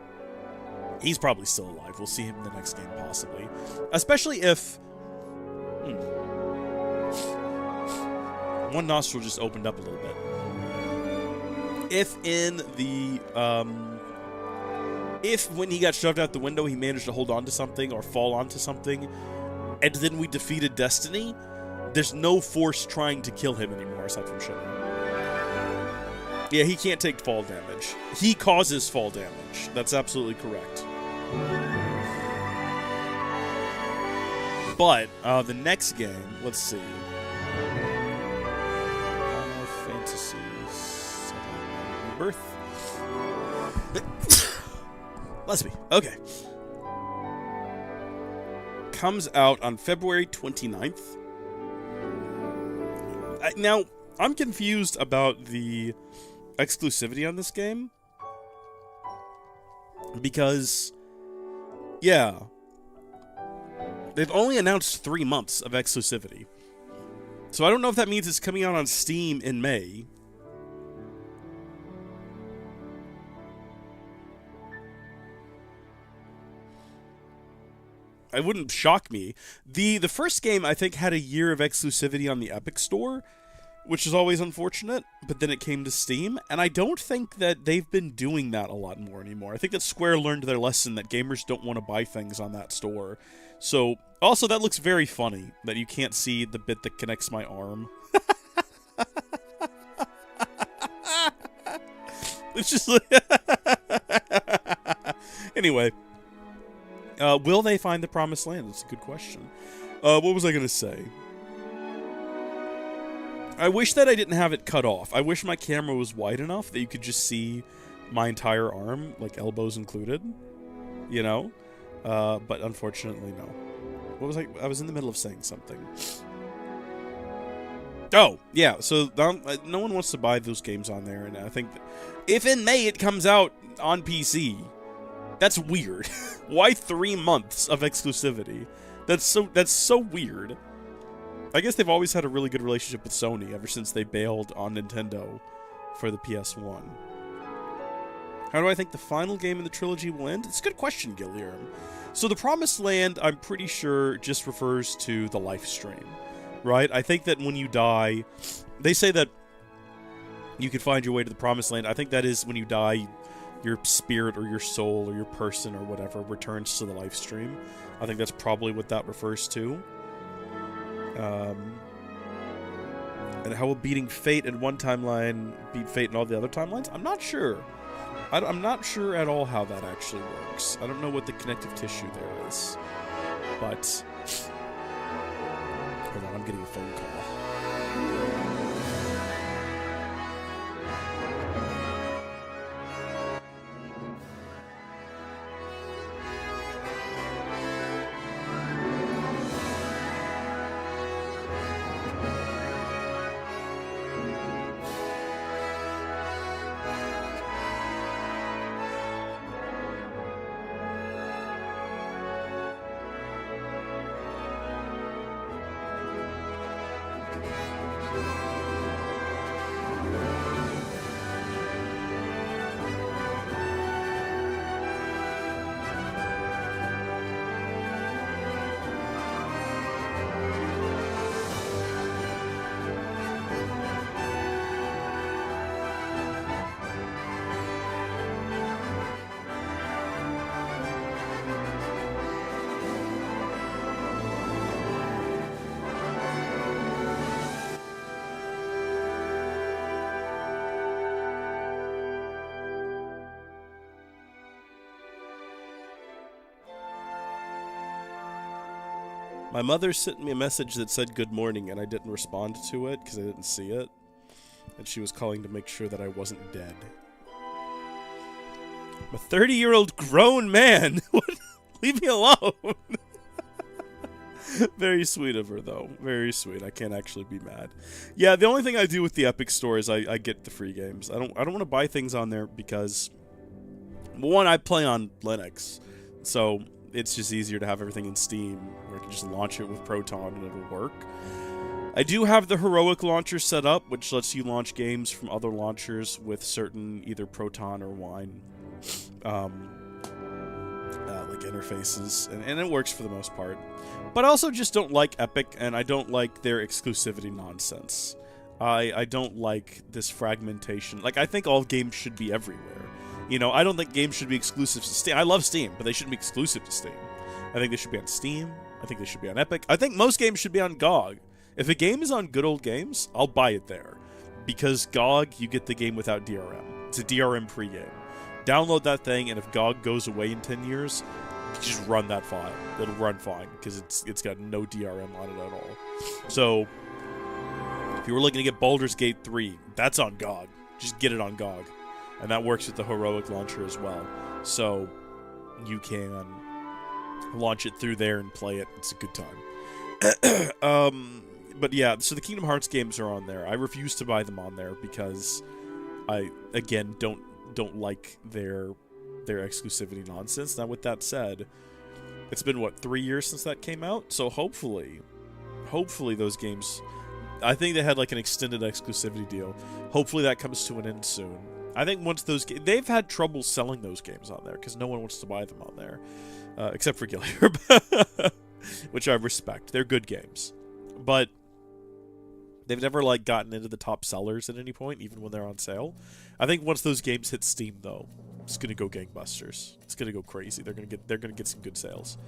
he's probably still alive. We'll see him in the next game, possibly. Especially if... One nostril just opened up a little bit. If in the... If when he got shoved out the window, he managed to hold on to something or fall onto something, and then we defeated Destiny, there's no force trying to kill him anymore, aside from Shiver. Yeah, he can't take fall damage. He causes fall damage. That's absolutely correct. But, the next game, let's see. Final Fantasy VII Rebirth. Must be. Okay. Comes out on February 29th. Now, I'm confused about the exclusivity on this game. Because, yeah, they've only announced 3 months of exclusivity. So I don't know if that means it's coming out on Steam in May. It wouldn't shock me. The first game, I think, had a year of exclusivity on the Epic Store, which is always unfortunate, but then it came to Steam, and I don't think that they've been doing that a lot more anymore. I think that Square learned their lesson that gamers don't want to buy things on that store. So, also, that looks very funny, that you can't see the bit that connects my arm. It's just like... Anyway. Will they find the promised land? That's a good question. What was I going to say? I wish that I didn't have it cut off. I wish my camera was wide enough that you could just see my entire arm, like elbows included. You know? But unfortunately, no. What was I was in the middle of saying something. Oh, yeah, so no one wants to buy those games on there, and I think that if in May it comes out on PC, that's weird. Why 3 months of exclusivity? That's so weird. I guess they've always had a really good relationship with Sony ever since they bailed on Nintendo for the PS1. How do I think the final game in the trilogy will end? It's a good question, Gilliam. So the Promised Land, I'm pretty sure, just refers to the life stream, right? I think that when you die, they say that you can find your way to the Promised Land. I think that is when you die, your spirit or your soul or your person or whatever returns to the life stream. I think that's probably what that refers to. And how will beating Fate in one timeline beat Fate in all the other timelines? I'm not sure. I'm not sure at all how that actually works. I don't know what the connective tissue there is. But... hold on, I'm getting a phone call. My mother sent me a message that said good morning, and I didn't respond to it because I didn't see it. And she was calling to make sure that I wasn't dead. I'm a 30-year-old grown man! Leave me alone! Very sweet of her, though. Very sweet. I can't actually be mad. Yeah, the only thing I do with the Epic Store is I get the free games. I don't want to buy things on there because... one, I play on Linux, so... it's just easier to have everything in Steam, where I can just launch it with Proton and it'll work. I do have the Heroic launcher set up, which lets you launch games from other launchers with certain either Proton or Wine like interfaces, and it works for the most part. But I also just don't like Epic, and I don't like their exclusivity nonsense. I don't like this fragmentation. Like, I think all games should be everywhere. You know, I don't think games should be exclusive to Steam. I love Steam, but they shouldn't be exclusive to Steam. I think they should be on Steam. I think they should be on Epic. I think most games should be on GOG. If a game is on Good Old Games, I'll buy it there. Because GOG, you get the game without DRM. It's a DRM-free game. Download that thing, and if GOG goes away in 10 years, just run that file. It'll run fine, because it's got no DRM on it at all. So, if you were looking to get Baldur's Gate 3, that's on GOG. Just get it on GOG. And that works with the Heroic launcher as well. So, you can launch it through there and play it. It's a good time. But yeah, so the Kingdom Hearts games are on there. I refuse to buy them on there because I, again, don't like their exclusivity nonsense. Now, with that said, it's been, what, 3 years since that came out? So hopefully those games... I think they had, like, an extended exclusivity deal. Hopefully that comes to an end soon. I think once those... they've had trouble selling those games on there, because no one wants to buy them on there. Except for Gilliard. Which I respect. They're good games. But they've never, like, gotten into the top sellers at any point, even when they're on sale. I think once those games hit Steam, though, it's gonna go gangbusters. It's gonna go crazy. They're gonna get some good sales.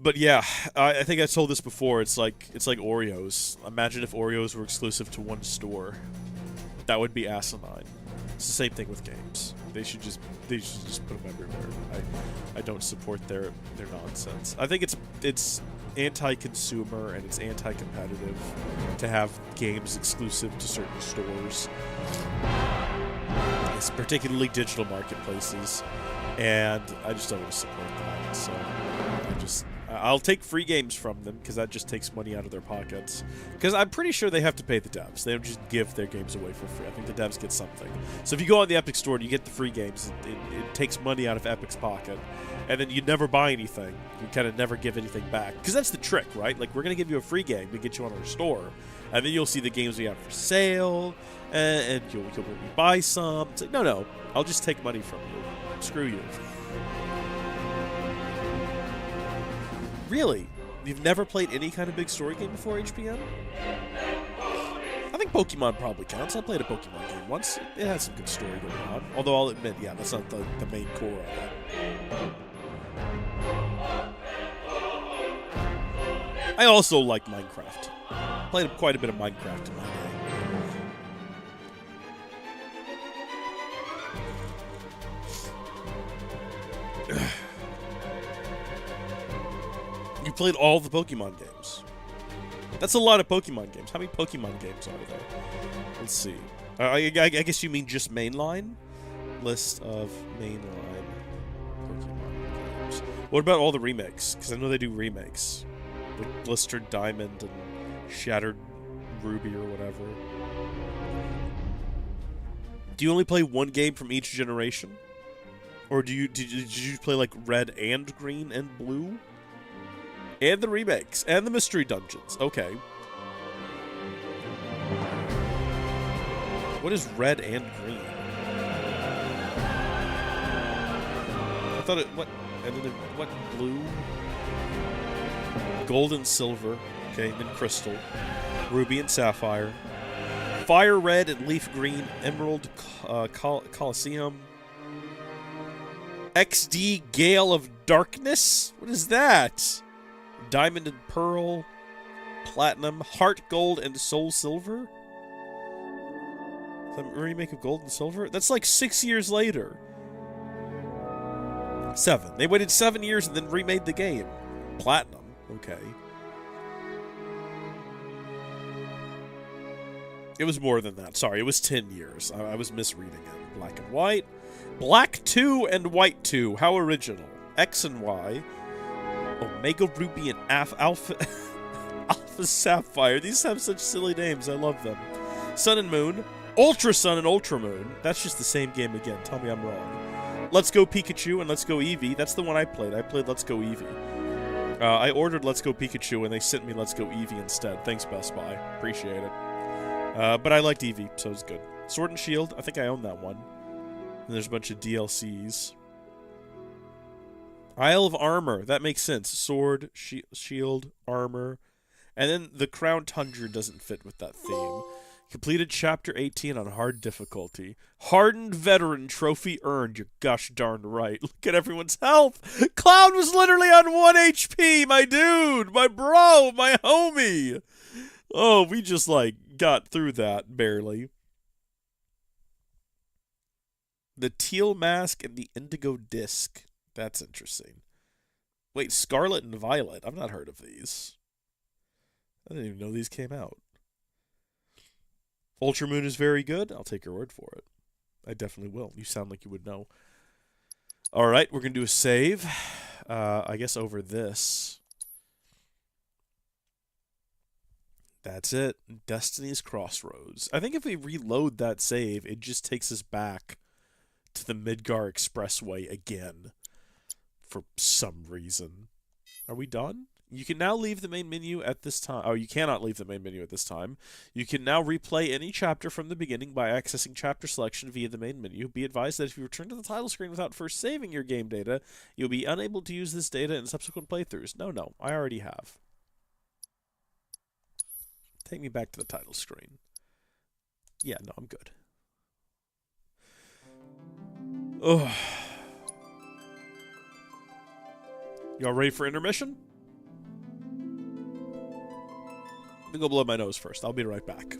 But yeah, I think I told this before. It's like Oreos. Imagine if Oreos were exclusive to one store. That would be asinine. It's the same thing with games. They should just put them everywhere. I don't support their nonsense. I think it's anti-consumer and it's anti-competitive to have games exclusive to certain stores. It's particularly digital marketplaces, and I just don't want to support that. So I'll take free games from them because that just takes money out of their pockets. Because I'm pretty sure they have to pay the devs. They don't just give their games away for free. I think the devs get something. So if you go on the Epic Store and you get the free games, it takes money out of Epic's pocket. And then you never buy anything. You kind of never give anything back. Because that's the trick, right? Like, we're going to give you a free game to get you on our store. And then you'll see the games we have for sale. And you'll buy some. It's like, no, I'll just take money from you. Screw you. Really? You've never played any kind of big story game before, HPN? I think Pokemon probably counts. I played a Pokemon game once. It had some good story going on. Although I'll admit, yeah, that's not the main core of it. I also like Minecraft. Played quite a bit of Minecraft in my day. You played all the Pokemon games. That's a lot of Pokemon games. How many Pokemon games are there? Let's see. I guess you mean just mainline? List of mainline Pokemon games. What about all the remakes? Because I know they do remakes. Like Blistered Diamond and Shattered Ruby or whatever. Do you only play one game from each generation? Or did you play like Red and Green and Blue? And the remakes. And the mystery dungeons. Okay. What is red and green? I thought it... What? And then what? Blue? Gold and silver. Okay, then crystal. Ruby and sapphire. Fire red and leaf green. Emerald Colosseum. XD Gale of Darkness? What is that? Diamond and Pearl, Platinum, Heart Gold, and Soul Silver? Is that a remake of Gold and Silver? That's like 6 years later. 7. They waited 7 years and then remade the game. Platinum. Okay. It was more than that. Sorry, it was 10 years. I was misreading it. Black and White. Black 2 and White 2. How original. X and Y. Omega Ruby and Alpha Sapphire. These have such silly names. I love them. Sun and Moon. Ultra Sun and Ultra Moon. That's just the same game again. Tell me I'm wrong. Let's Go Pikachu and Let's Go Eevee. That's the one I played. I played Let's Go Eevee. I ordered Let's Go Pikachu and they sent me Let's Go Eevee instead. Thanks, Best Buy. Appreciate it. But I liked Eevee, so it's good. Sword and Shield. I think I own that one. And there's a bunch of DLCs. Isle of Armor. That makes sense. Sword, shield, armor. And then the Crown Tundra doesn't fit with that theme. Completed Chapter 18 on hard difficulty. Hardened Veteran trophy earned. You're gosh darn right. Look at everyone's health. Cloud was literally on 1 HP. My dude. My bro. My homie. Oh, we just, like, got through that barely. The Teal Mask and the Indigo Disc. That's interesting. Wait, Scarlet and Violet. I've not heard of these. I didn't even know these came out. Ultramoon is very good. I'll take your word for it. I definitely will. You sound like you would know. Alright, we're going to do a save. I guess over this. That's it. Destiny's Crossroads. I think if we reload that save, it just takes us back to the Midgar Expressway again. For some reason. Are we done? You can now leave the main menu at this time. Oh, you cannot leave the main menu at this time. You can now replay any chapter from the beginning by accessing chapter selection via the main menu. Be advised that if you return to the title screen without first saving your game data, you'll be unable to use this data in subsequent playthroughs. No, I already have. Take me back to the title screen. Yeah, no, I'm good. Ugh. Y'all ready for intermission? Let me go blow my nose first. I'll be right back.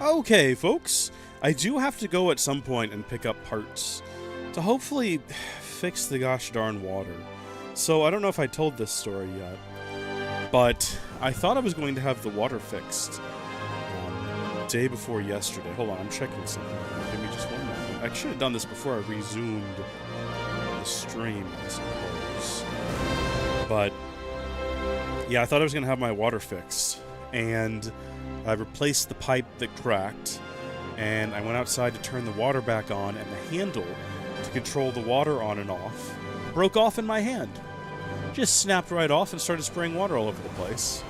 Okay, folks, I do have to go at some point and pick up parts to hopefully fix the gosh darn water. So I don't know if I told this story yet, but I thought I was going to have the water fixed day before yesterday. Hold on, I'm checking something. Give me just one moment. I should have done this before I resumed the stream, I suppose. But yeah, I thought I was going to have my water fixed, and I replaced the pipe that cracked, and I went outside to turn the water back on, and the handle to control the water on and off broke off in my hand. Just snapped right off and started spraying water all over the place.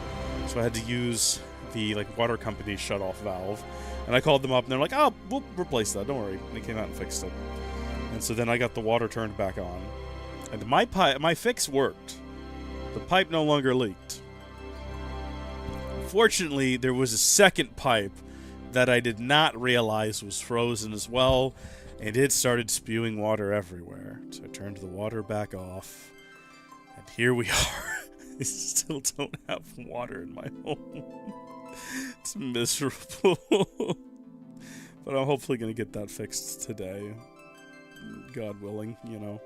So I had to use the water company shut-off valve, and I called them up, and they're like, "Oh, we'll replace that. Don't worry." And they came out and fixed it. And so then I got the water turned back on, and my fix worked. The pipe no longer leaked. Fortunately, there was a second pipe that I did not realize was frozen as well, and it started spewing water everywhere. So I turned the water back off, and here we are. I still don't have water in my home. It's miserable. But I'm hopefully going to get that fixed today. God willing, you know.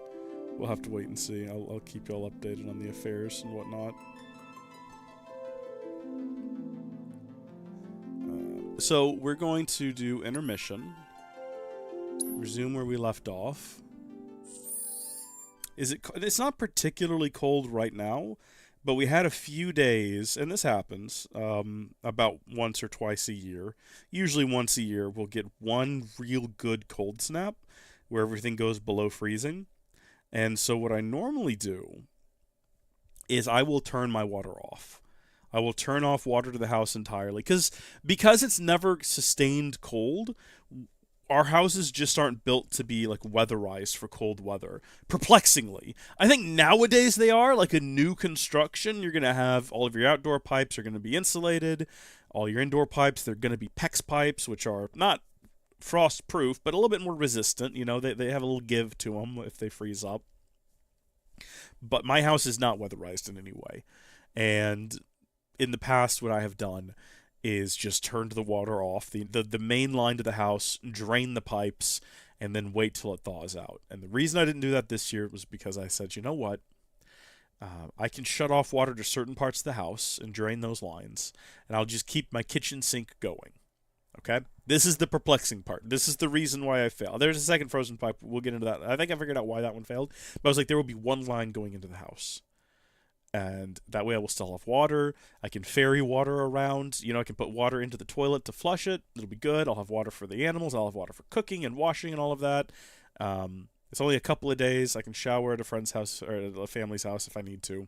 We'll have to wait and see. I'll keep you all updated on the affairs and whatnot. So we're going to do intermission. Resume where we left off. It's not particularly cold right now, but we had a few days, and this happens about once or twice a year. Usually once a year, we'll get one real good cold snap where everything goes below freezing. And so what I normally do is I will turn my water off. I will turn off water to the house entirely. Because it's never sustained cold, our houses just aren't built to be weatherized for cold weather. Perplexingly. I think nowadays they are. Like a new construction, you're going to have all of your outdoor pipes are going to be insulated. All your indoor pipes, they're going to be PEX pipes, which are not frost proof, but a little bit more resistant. You know, they have a little give to them if they freeze up. But my house is not weatherized in any way. And in the past, what I have done is just turned the water off, the main line to the house, drain the pipes, and then wait till it thaws out. And the reason I didn't do that this year was because I said, you know what? I can shut off water to certain parts of the house and drain those lines, and I'll just keep my kitchen sink going. Okay? This is the perplexing part. This is the reason why I failed. There's a second frozen pipe. We'll get into that. I think I figured out why that one failed. But I was like, there will be one line going into the house. And that way I will still have water. I can ferry water around. You know, I can put water into the toilet to flush it. It'll be good. I'll have water for the animals. I'll have water for cooking and washing and all of that. It's only a couple of days. I can shower at a friend's house or at a family's house if I need to.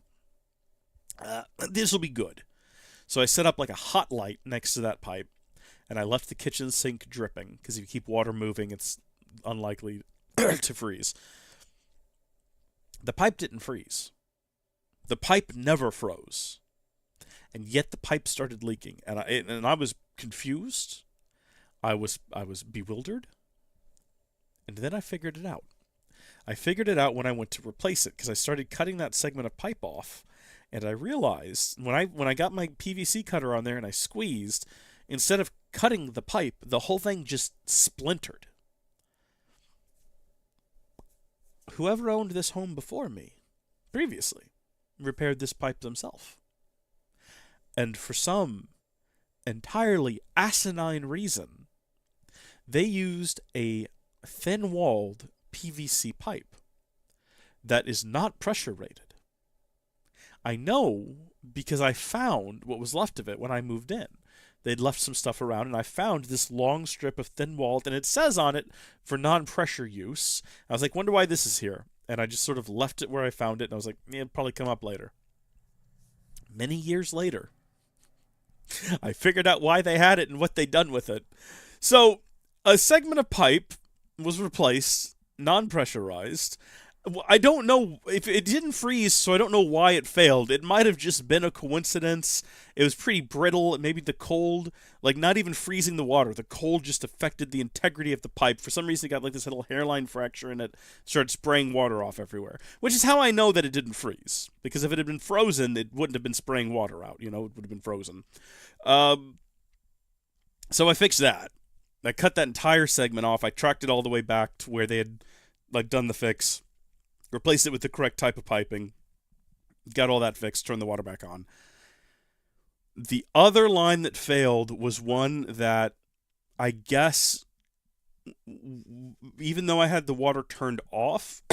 This will be good. So I set up a hot light next to that pipe. And I left the kitchen sink dripping, because if you keep water moving, it's unlikely to freeze. The pipe didn't freeze. The pipe never froze. And yet the pipe started leaking. And I was confused. I was bewildered. And then I figured it out. I figured it out when I went to replace it, because I started cutting that segment of pipe off. And I realized, when I got my PVC cutter on there and I squeezed, instead of cutting the pipe, the whole thing just splintered. Whoever owned this home before me, previously, repaired this pipe themselves. And for some entirely asinine reason, they used a thin-walled PVC pipe that is not pressure rated. I know because I found what was left of it when I moved in. They'd left some stuff around, and I found this long strip of thin-walled, and it says on it, for non-pressure use. I was like, wonder why this is here. And I just sort of left it where I found it, and I was like, it'll probably come up later. Many years later, I figured out why they had it and what they'd done with it. So, a segment of pipe was replaced, non-pressurized. I don't know if it didn't freeze, so I don't know why it failed. It might have just been a coincidence. It was pretty brittle. Maybe the cold, not even freezing the water, the cold just affected the integrity of the pipe. For some reason, it got this little hairline fracture and it started spraying water off everywhere. Which is how I know that it didn't freeze. Because if it had been frozen, it wouldn't have been spraying water out. You know, it would have been frozen. So I fixed that. I cut that entire segment off. I tracked it all the way back to where they had like done the fix, replaced it with the correct type of piping, got all that fixed, turned the water back on. The other line that failed was one that I guess, even though I had the water turned off,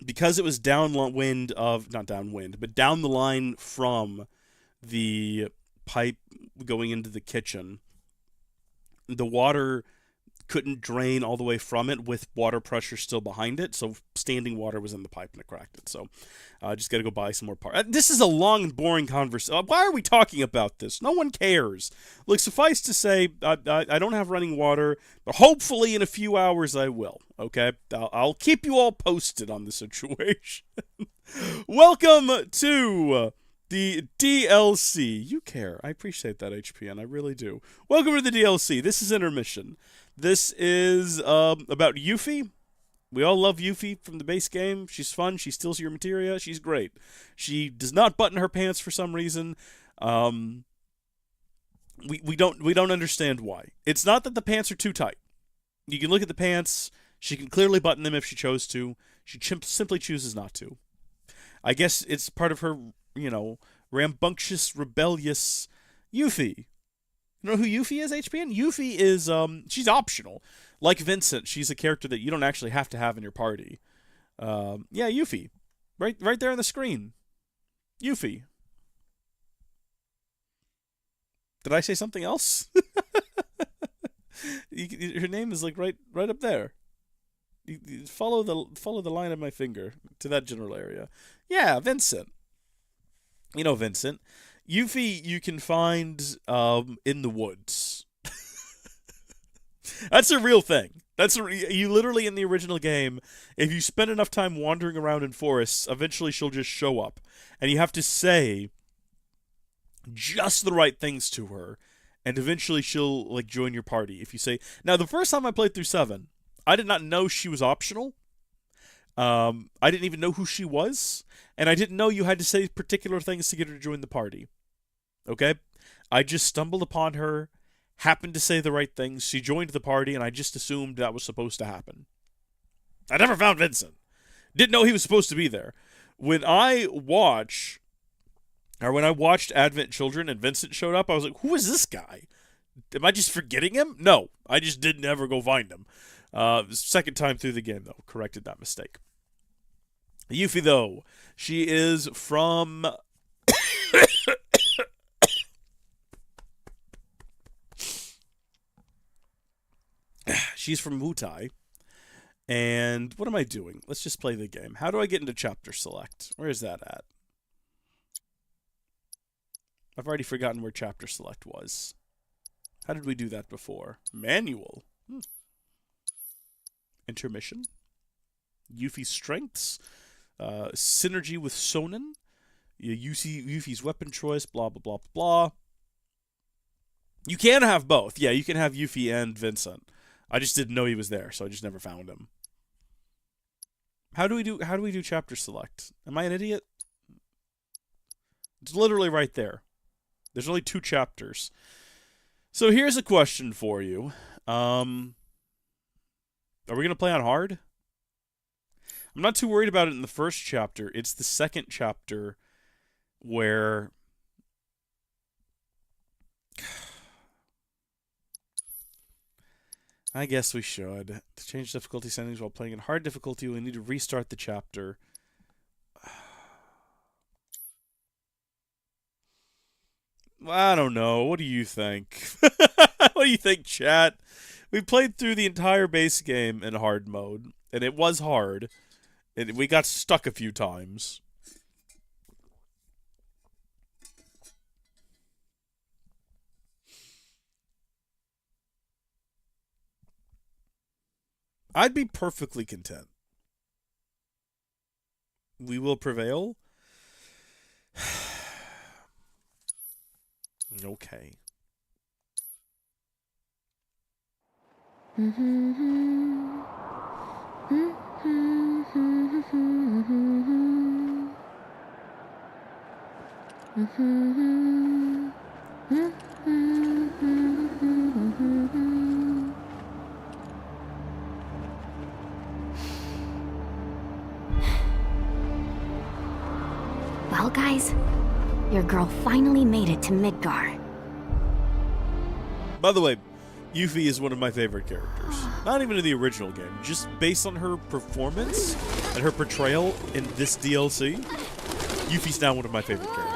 because it was downwind of, not downwind, but down the line from the pipe going into the kitchen, the water couldn't drain all the way from it with water pressure still behind it, so standing water was in the pipe and it cracked it. So I just got to go buy some more parts. This is a long and boring conversation. Why are we talking about this? No one cares. Look, suffice to say, I don't have running water, but hopefully in a few hours I will, okay? I'll keep you all posted on the situation. Welcome to the DLC. You care. I appreciate that, HPN. I really do. Welcome to the DLC. This is Intermission. This is about Yuffie. We all love Yuffie from the base game. She's fun. She steals your materia. She's great. She does not button her pants for some reason. We don't understand why. It's not that the pants are too tight. You can look at the pants. She can clearly button them if she chose to. She simply chooses not to. I guess it's part of her, rambunctious, rebellious Yuffie. You know who Yuffie is, HPN? Yuffie is, she's optional. Like Vincent, she's a character that you don't actually have to have in your party. Yeah, Yuffie. Right there on the screen. Yuffie. Did I say something else? Her name is like right up there. You follow the line of my finger to that general area. Yeah, Vincent. You know Vincent. Yuffie you can find in the woods. That's a real thing. You literally in the original game, if you spend enough time wandering around in forests, eventually she'll just show up. And you have to say just the right things to her, and eventually she'll like join your party. If you say, now the first time I played through 7, I did not know she was optional. I didn't even know who she was, and I didn't know you had to say particular things to get her to join the party. Okay? I just stumbled upon her, happened to say the right things, she joined the party, and I just assumed that was supposed to happen. I never found Vincent. Didn't know he was supposed to be there. When I watched Advent Children and Vincent showed up, I was like, who is this guy? Am I just forgetting him? No, I just didn't ever go find him. Second time through the game, though, corrected that mistake. Yuffie, though, she is from... She's from Wutai. And what am I doing? Let's just play the game. How do I get into chapter select? Where is that at? I've already forgotten where chapter select was. How did we do that before? Manual. Intermission. Yuffie's strengths. Synergy with Sonnen. Yuffie's weapon choice. Blah, blah, blah, blah. You can have both. Yeah, you can have Yuffie and Vincent. I just didn't know he was there, so I just never found him. How do we do chapter select? Am I an idiot? It's literally right there. There's only 2 chapters. So here's a question for you. Are we going to play on hard? I'm not too worried about it in the first chapter. It's the second chapter where... I guess we should. To change difficulty settings while playing in hard difficulty, we need to restart the chapter. I don't know. What do you think? What do you think, chat? We played through the entire base game in hard mode, and it was hard. And we got stuck a few times. I'd be perfectly content. We will prevail. Okay. Well, guys, your girl finally made it to Midgar. By the way, Yuffie is one of my favorite characters. Not even in the original game, just based on her performance and her portrayal in this DLC, Yuffie's now one of my favorite characters.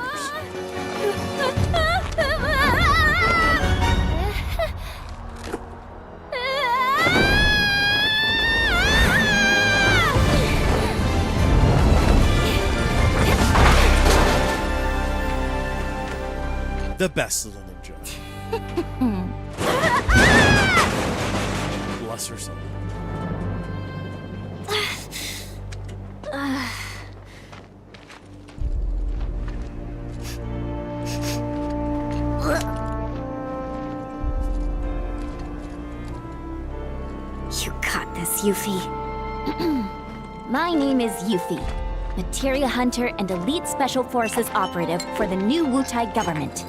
The best little ninja. Bless her soul. You got this, Yuffie. My name is Yuffie, Materia Hunter and Elite Special Forces operative for the new Wutai government.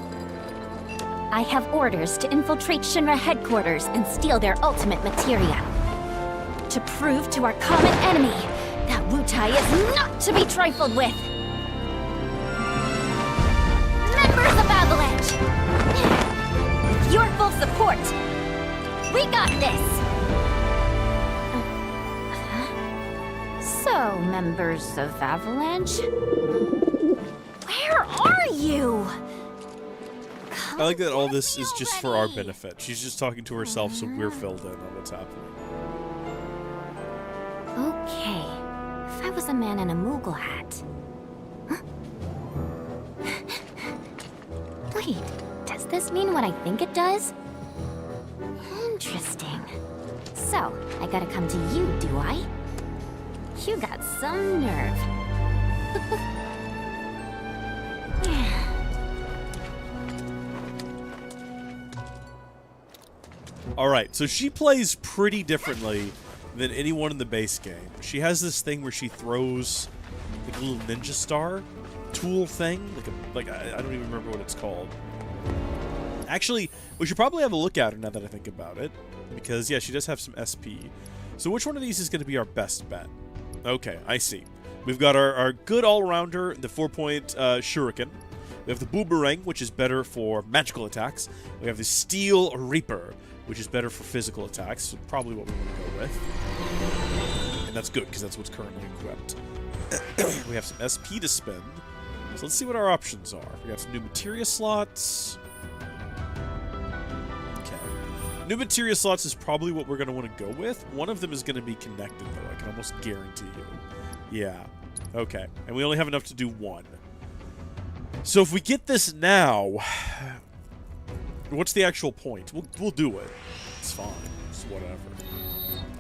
I have orders to infiltrate Shinra headquarters and steal their ultimate materia. To prove to our common enemy that Wutai is not to be trifled with. Members of Avalanche! With your full support, we got this! So, members of Avalanche? Where are you? I like that all this is just for our benefit. She's just talking to herself, so we're filled in on what's happening. Okay. If I was a man in a Moogle hat... Huh? Wait, does this mean what I think it does? Interesting. So, I gotta come to you, do I? You got some nerve. Alright, so she plays pretty differently than anyone in the base game. She has this thing where she throws like a little ninja star tool thing. I don't even remember what it's called. Actually, we should probably have a look at her now that I think about it. Because, yeah, she does have some SP. So which one of these is going to be our best bet? Okay, I see. We've got our good all-rounder, the 4-point shuriken. We have the boomerang, which is better for magical attacks. We have the steel reaper, which is better for physical attacks. So probably what we want to go with. And that's good, because that's what's currently equipped. We have some SP to spend. So let's see what our options are. We got some new materia slots. New materia slots is probably what we're going to want to go with. One of them is going to be connected, though. I can almost guarantee you. Yeah. Okay. And we only have enough to do one. So if we get this now, what's the actual point? We'll do it. It's fine. It's whatever.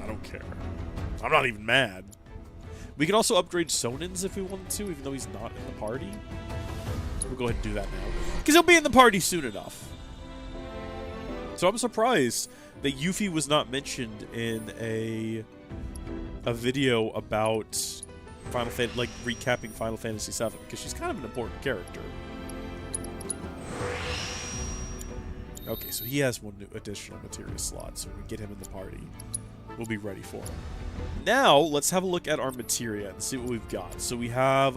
I don't care. I'm not even mad. We can also upgrade Sonins if we wanted to, even though he's not in the party. We'll go ahead and do that now. Because he'll be in the party soon enough. So I'm surprised that Yuffie was not mentioned in a video about Final Fantasy, like recapping Final Fantasy VII, because she's kind of an important character. Okay, so he has one new additional materia slot, so when we get him in the party, we'll be ready for him. Now, let's have a look at our materia and see what we've got. So we have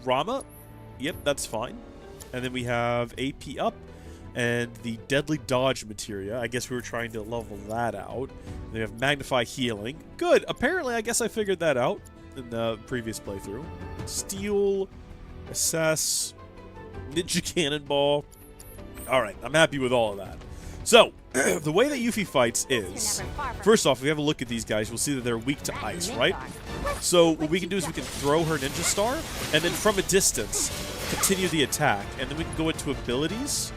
Rama. Yep, that's fine. And then we have AP up. And the Deadly Dodge materia, I guess we were trying to level that out. They have Magnify Healing. Good. Apparently, I guess I figured that out in the previous playthrough. Steal, Assess, Ninja Cannonball. Alright, I'm happy with all of that. So, the way that Yuffie fights is, first off, if we have a look at these guys, we'll see that they're weak to ice, right? So, what we can do is we can throw her Ninja Star, and then from a distance, continue the attack. And then we can go into abilities.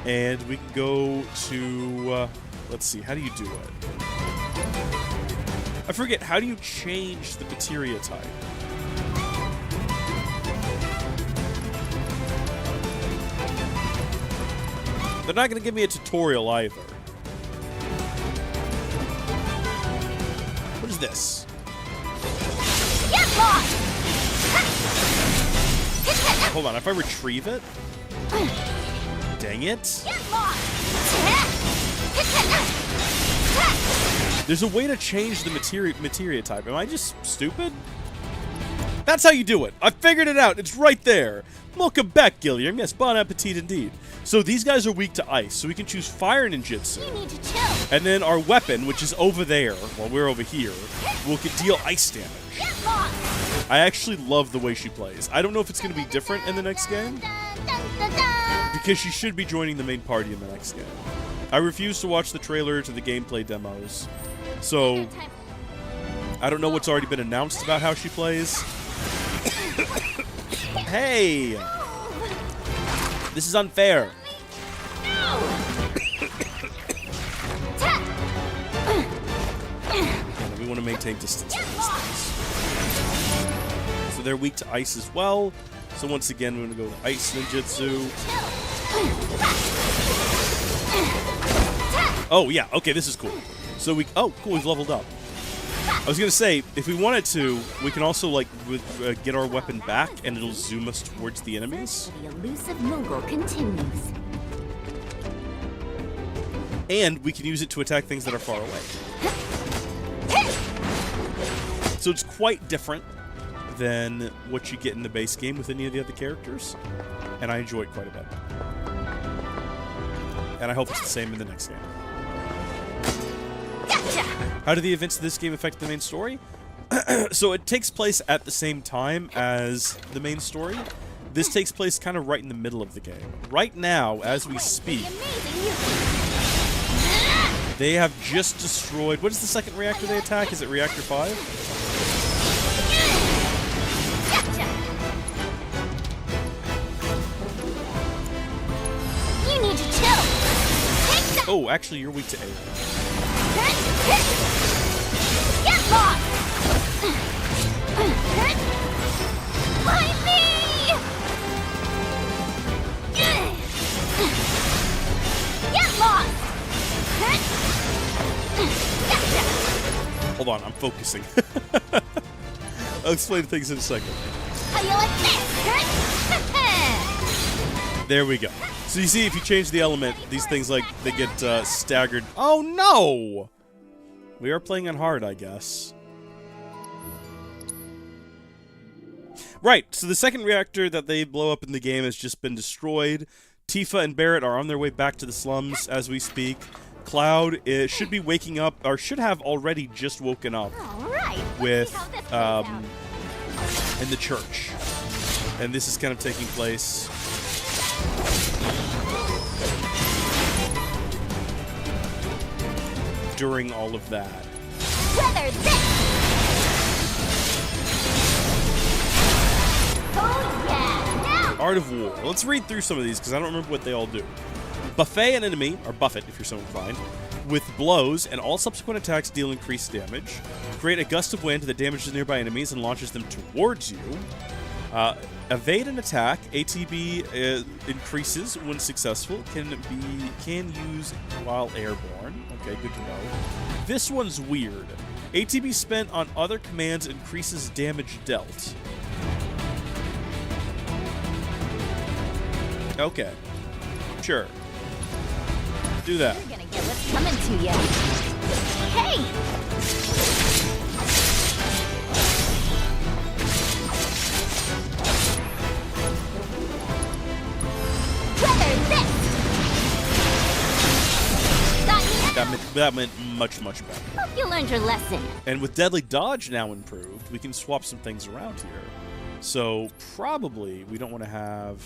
And we can go to, let's see, how do you do it? I forget, how do you change the materia type? They're not going to give me a tutorial either. What is this? Get lost! Hold on, if I retrieve it? Dang it. Get lost! There's a way to change the materia type. Am I just stupid? That's how you do it. I figured it out. It's right there. Welcome back, Gilliam. Yes, bon appetit indeed. So these guys are weak to ice, so we can choose fire ninjutsu. You need to chill. And then our weapon, which is over there, while we're over here, will deal ice damage. Get lost. I actually love the way she plays. I don't know if it's going to be different in the next game, because she should be joining the main party in the next game. I refuse to watch the trailer to the gameplay demos, so I don't know what's already been announced about how she plays. Hey! This is unfair. Yeah, we want to maintain distance from these things. So they're weak to ice as well. So once again, we're going to go with Ice Ninjutsu. Oh, yeah. Okay, this is cool. So we... Oh, cool. We've leveled up. I was going to say, if we wanted to, we can also, like, get our weapon back, and it'll zoom us towards the enemies. The elusive Mongol continues. And we can use it to attack things that are far away. So it's quite different than what you get in the base game with any of the other characters. And I enjoy it quite a bit. And I hope it's the same in the next game. How do the events of this game affect the main story? So it takes place at the same time as the main story. This takes place kind of right in the middle of the game. Right now, as we speak, they have just destroyed... What is the second reactor they attack? Is it Reactor 5? You need to chill. Oh, actually, you're weak to air. Get lost! Find me! Get lost! Hold on, I'm focusing. I'll explain things in a second. How you like this? There we go. So you see, if you change the element, these things, like, they get staggered. Oh, no! We are playing on hard, I guess. Right, so the second reactor that they blow up in the game has just been destroyed. Tifa and Barret are on their way back to the slums as we speak. Cloud should be waking up, or should have already just woken up with, in the church. And this is kind of taking place during all of that. Weather this! Oh yeah! Now! Art of War. Let's read through some of these because I don't remember what they all do. Buffet an enemy, or buffet if you're so inclined, with blows, and all subsequent attacks deal increased damage. Create a gust of wind that damages nearby enemies and launches them towards you. Evade an attack. ATB increases when successful. Can use while airborne. Okay, good to know. This one's weird. ATB spent on other commands increases damage dealt. Okay. Sure. Do that. You're gonna get what's coming to you. Hey! That meant much, much better. Hope you learned your lesson. And with Deadly Dodge now improved, we can swap some things around here. So probably we don't want to have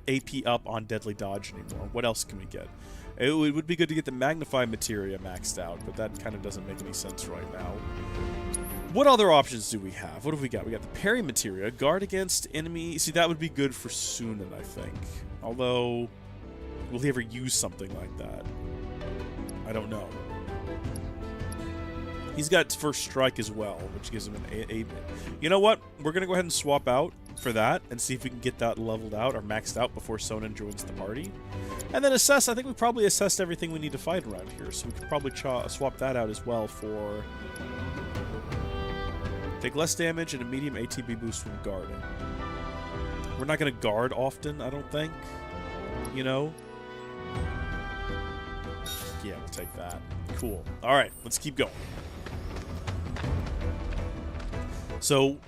AP up on Deadly Dodge anymore. What else can we get? It would be good to get the Magnify Materia maxed out, but that kind of doesn't make any sense right now. What other options do we have? What have we got? We got the Parry Materia, Guard Against Enemy. See, that would be good for Sunan, I think. Although, will he ever use something like that? I don't know. He's got First Strike as well, which gives him an 8. You know what? We're going to go ahead and swap out for that and see if we can get that leveled out or maxed out before Sonnen joins the party. And then assess. I think we probably assessed everything we need to fight around here, so we could probably swap that out as well for... Take less damage and a medium ATB boost when guarding. We're not going to guard often, I don't think. You know? Yeah, we'll take that. Cool. Alright, let's keep going. So,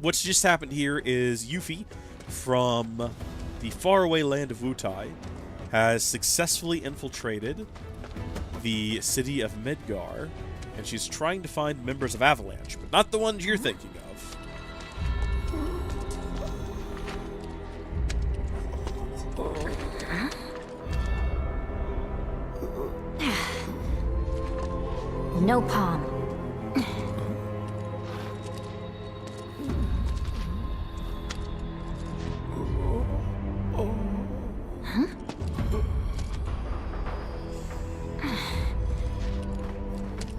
what's just happened here is Yuffie from the faraway land of Wutai has successfully infiltrated the city of Midgar, and she's trying to find members of Avalanche, but not the ones you're thinking of. No palm.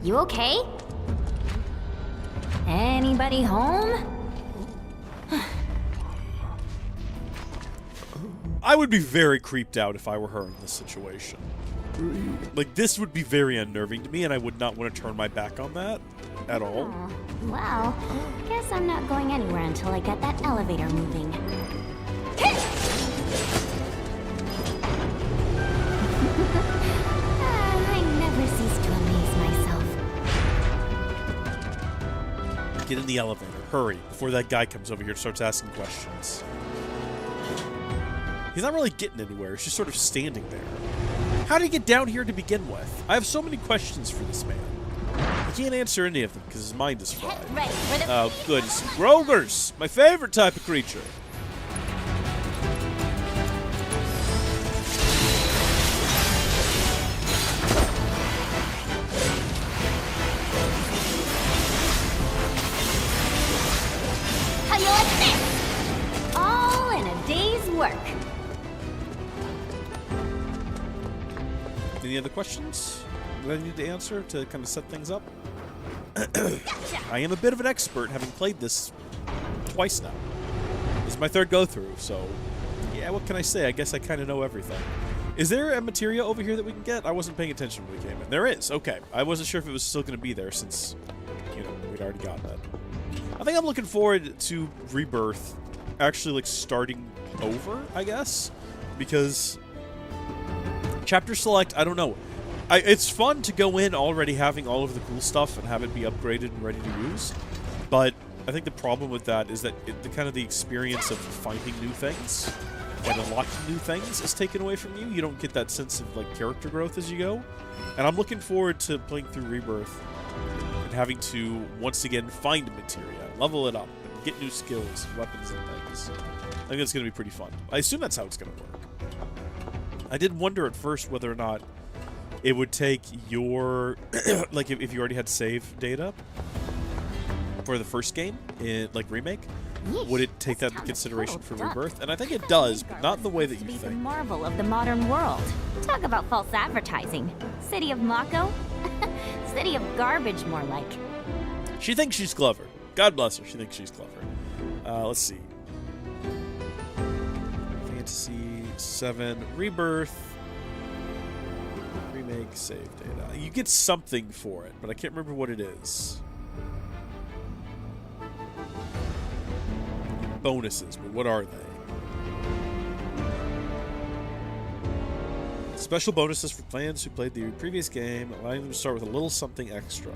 You okay? Anybody home? I would be very creeped out if I were her in this situation. Like, this would be very unnerving to me, and I would not want to turn my back on that at all. Oh, well, guess I'm not going anywhere until I get that elevator moving. I never cease to amaze myself. Get in the elevator. Hurry, before that guy comes over here and starts asking questions. He's not really getting anywhere. He's just sort of standing there. How did he get down here to begin with? I have so many questions for this man. He can't answer any of them because his mind is fried. Ready for the Oh, goodness. Grogers! My favorite type of creature. How you like this? All in a day's work. Any other questions that I need to answer to kind of set things up? I am a bit of an expert, having played this twice now. This is my third go-through, so yeah, what can I say? I guess I kind of know everything. Is there a materia over here that we can get? I wasn't paying attention when we came in. There is. Okay. I wasn't sure if it was still going to be there since, you know, we'd already gotten it. I think I'm looking forward to Rebirth actually, like, starting over, I guess, because Chapter Select, I don't know. It's fun to go in already having all of the cool stuff and have it be upgraded and ready to use, but I think the problem with that is that the kind of the experience of finding new things and unlocking new things is taken away from you. You don't get that sense of, like, character growth as you go, and I'm looking forward to playing through Rebirth and having to, once again, find materia, level it up, and get new skills, weapons, and things. I think it's going to be pretty fun. I assume that's how it's going to work. I did wonder at first whether or not it would take your, like, if you already had save data for the first game, like Remake, would it take that into consideration for Rebirth? And I think it does, but not the way that you The think. marvel of the modern world. Talk about false advertising. City of Mako? City of garbage, more like. She thinks she's clever. God bless her. She thinks she's clever. Let's see. Fantasy 7 Rebirth. Remake save data. You get something for it, but I can't remember what it is. Bonuses, but what are they? Special bonuses for fans who played the previous game, allowing them to start with a little something extra.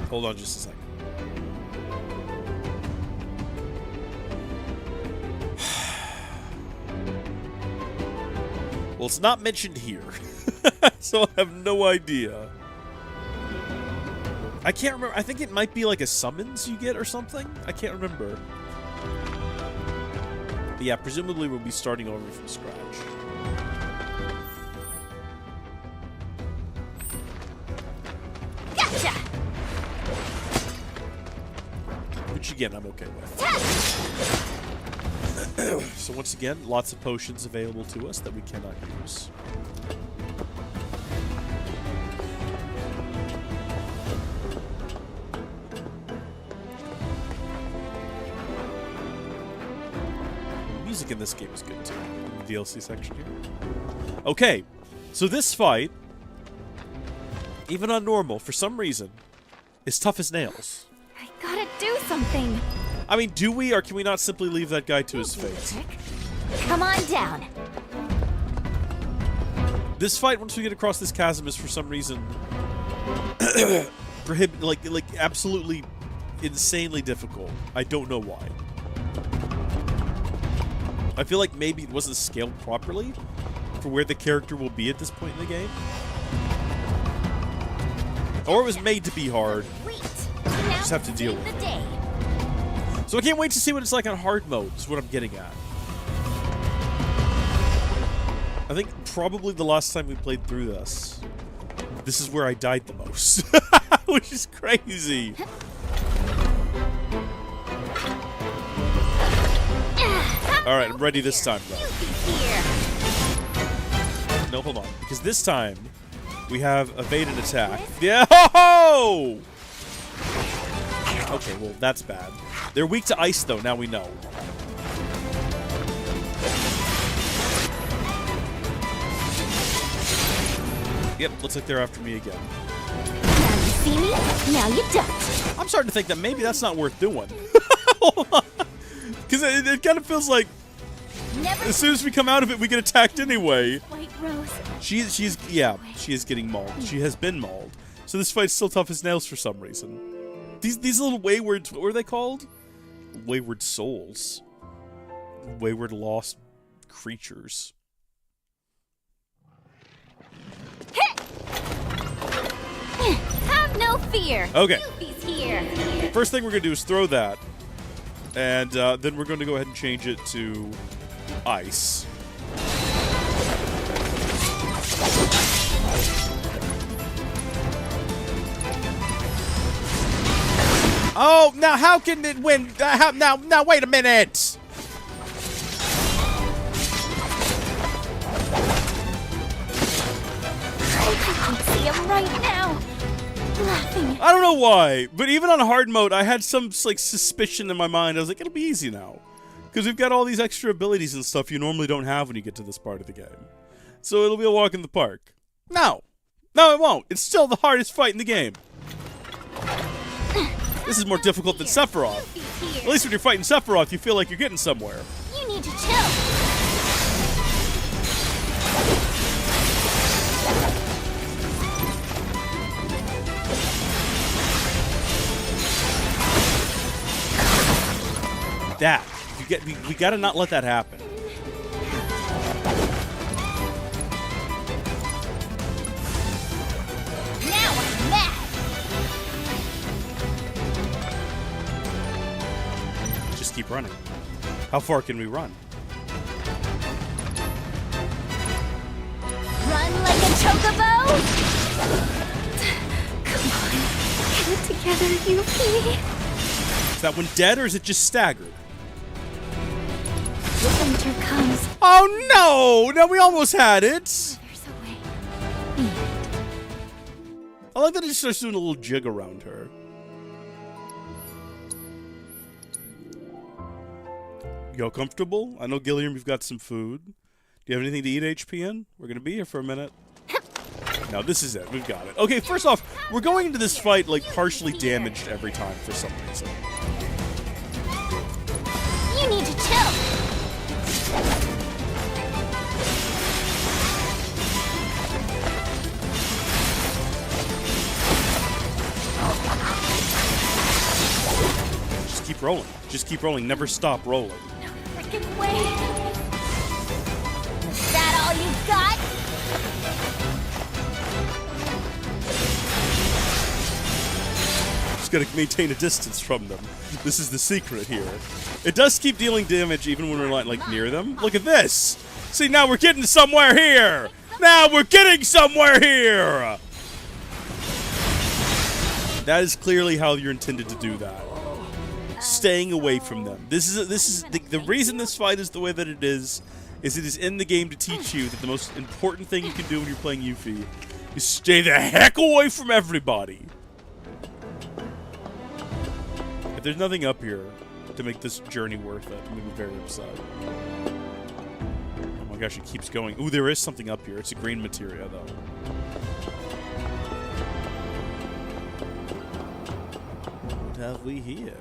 Hold on just a second. Well, it's not mentioned here, so I have no idea. I can't remember. I think it might be like a summons you get or something. I can't remember. But yeah, presumably we'll be starting over from scratch. Gotcha! Which again, I'm okay with. So once again, lots of potions available to us that we cannot use. Music in this game is good too. The DLC section here. Okay, so this fight, even on normal, for some reason, is tough as nails. I gotta do something. I mean, do we, or can we not simply leave that guy to his fate? Come on down. This fight, once we get across this chasm, is for some reason like absolutely insanely difficult. I don't know why. I feel like maybe it wasn't scaled properly for where the character will be at this point in the game. Or it was made to be hard. Just have to deal with it. So I can't wait to see what it's like on hard mode, is what I'm getting at. I think probably the last time we played through this is where I died the most. Which is crazy. Alright, I'm ready this time, though. No, hold on. Because this time, we have evaded attack. Yeah! Ho-ho! Okay, well, that's bad. They're weak to ice, though, now we know. Yep, looks like they're after me again. Now you see me, now you don't. I'm starting to think that maybe that's not worth doing. Because it kind of feels like as soon as we come out of it, we get attacked anyway. White Rose. She is getting mauled. She has been mauled. So this fight's still tough as nails for some reason. These little waywards, what were they called? Wayward souls. Wayward lost creatures. Have no fear. Okay. Yuffie's here. First thing we're going to do is throw that. And then we're going to go ahead and change it to ice. Oh, now how can it win? Now wait a minute. I can see him right now. Laughing. I don't know why, but even on hard mode, I had some like suspicion in my mind. I was like, it'll be easy now. Because we've got all these extra abilities and stuff you normally don't have when you get to this part of the game. So it'll be a walk in the park. No, it won't. It's still the hardest fight in the game. This is more difficult than Sephiroth. At least when you're fighting Sephiroth, you feel like you're getting somewhere. You need to chill. That. We gotta not let that happen. Now I'm mad. Just keep running. How far can we run? Run like a chocobo. Come on. Get it together, Yuffie. Is that one dead or is it just staggered? Winter comes. Oh no! No, we almost had it! There's a way. I like that it just starts doing a little jig around her. Y'all comfortable? I know, Gilliam, you've got some food. Do you have anything to eat, HPN? We're gonna be here for a minute. No, this is it. We've got it. Okay, first off, we're going into this fight, like, partially damaged every time for some reason. You need to chill. Just keep rolling. Just keep rolling. Never stop rolling. No freaking way. Is that all you got? Just gotta maintain a distance from them. This is the secret here. It does keep dealing damage even when we're not, like, near them. Look at this! See, now we're getting somewhere here! Now we're getting somewhere here! That is clearly how you're intended to do that. Staying away from them. This is the reason this fight is the way that it is it is in the game to teach you that the most important thing you can do when you're playing Yuffie is stay the heck away from everybody. If there's nothing up here to make this journey worth it, I'm gonna be very upset. Oh my gosh, it keeps going. Ooh, there is something up here. It's a green materia, though. What have we here?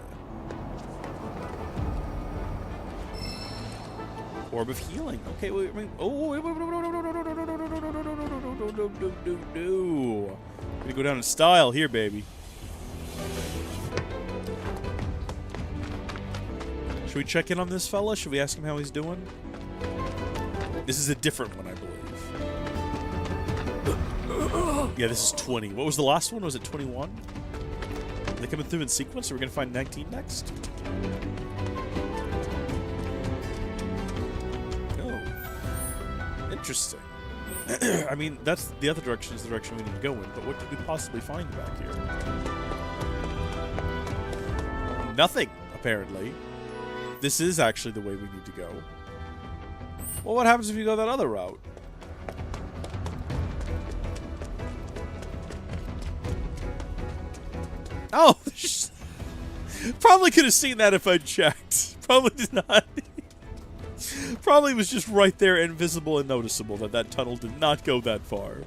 Orb of healing. Okay, wait. Oh, wait. no. Gonna go down in style here, baby. Should we check in on this fella? Should we ask him how he's doing? This is a different one, I believe. Yeah, this is 20. What was the last one? Was it 21? Are they coming through in sequence? Are we gonna find 19 next? Oh. Interesting. I mean, that's the other direction is the direction we need to go in, but what could we possibly find back here? Nothing, apparently. This is actually the way we need to go. Well, what happens if you go that other route? Oh! Probably could have seen that if I'd checked. Probably did not. Probably was just right there, invisible and noticeable, that that tunnel did not go that far.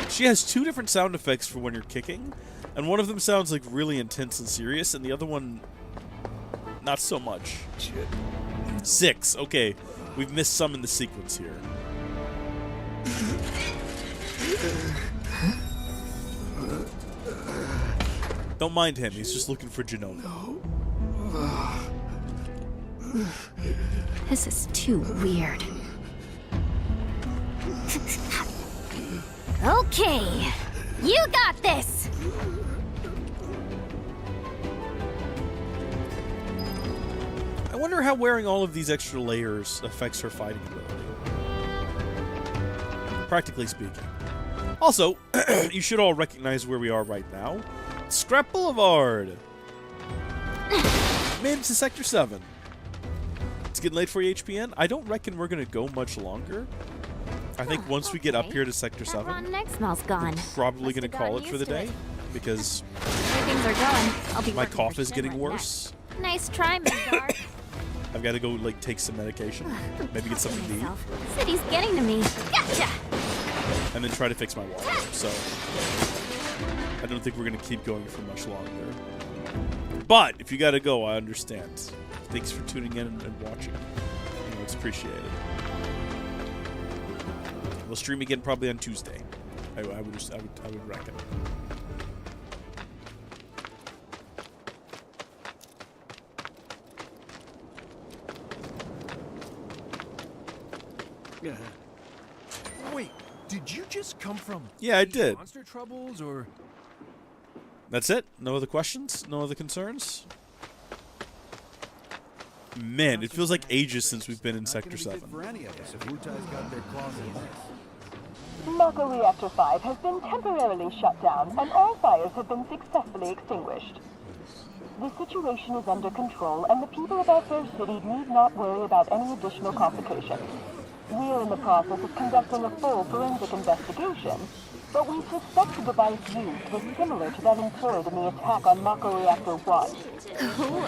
She has two different sound effects for when you're kicking, and one of them sounds like really intense and serious, and the other one, not so much. Shit. 6. Okay, we've missed some in the sequence here. Don't mind him, he's just looking for Genoa. This is too weird. Okay, you got this! I wonder how wearing all of these extra layers affects her fighting ability. Practically speaking. Also, you should all recognize where we are right now. Scrap Boulevard! Made it to Sector 7. It's getting late for you, HPN. I don't reckon we're going to go much longer. I think once we get up here to Sector 7, That rotten egg smell's gone. we're probably going to call it for the day. Because Things are going. I'll be my working cough for is getting Shinra worse. next. Nice try, Midgar. I've got to go, like, take some medication. Maybe get something to eat. City's getting to me. Gotcha! And then try to fix my water. So, I don't think we're going to keep going for much longer. But, if you got to go, I understand. Thanks for tuning in and watching. You know, it's appreciated. We'll stream again probably on Tuesday. I would reckon. Wait, did you just come from? Yeah, I did. Monster troubles or? That's it? No other questions? No other concerns? Man, it feels like ages since we've been in Sector 7. Mako Reactor 5 has been temporarily shut down, and all fires have been successfully extinguished. The situation is under control, and the people of our fair city need not worry about any additional complications. We are in the process of conducting a full forensic investigation, but we suspect the device used was similar to that employed in the attack on Mako Reactor 1.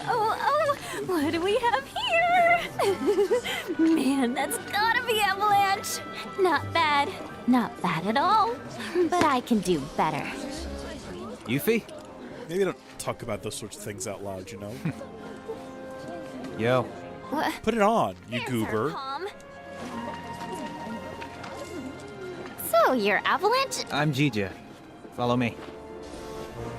Oh, what do we have here? Man, that's gotta be Avalanche. Not bad. Not bad at all. But I can do better. Yuffie? Maybe don't talk about those sorts of things out loud, you know? Yo. What? Put it on, you Answer, goober. Tom. So, you're Avalanche? I'm Jija. Follow me.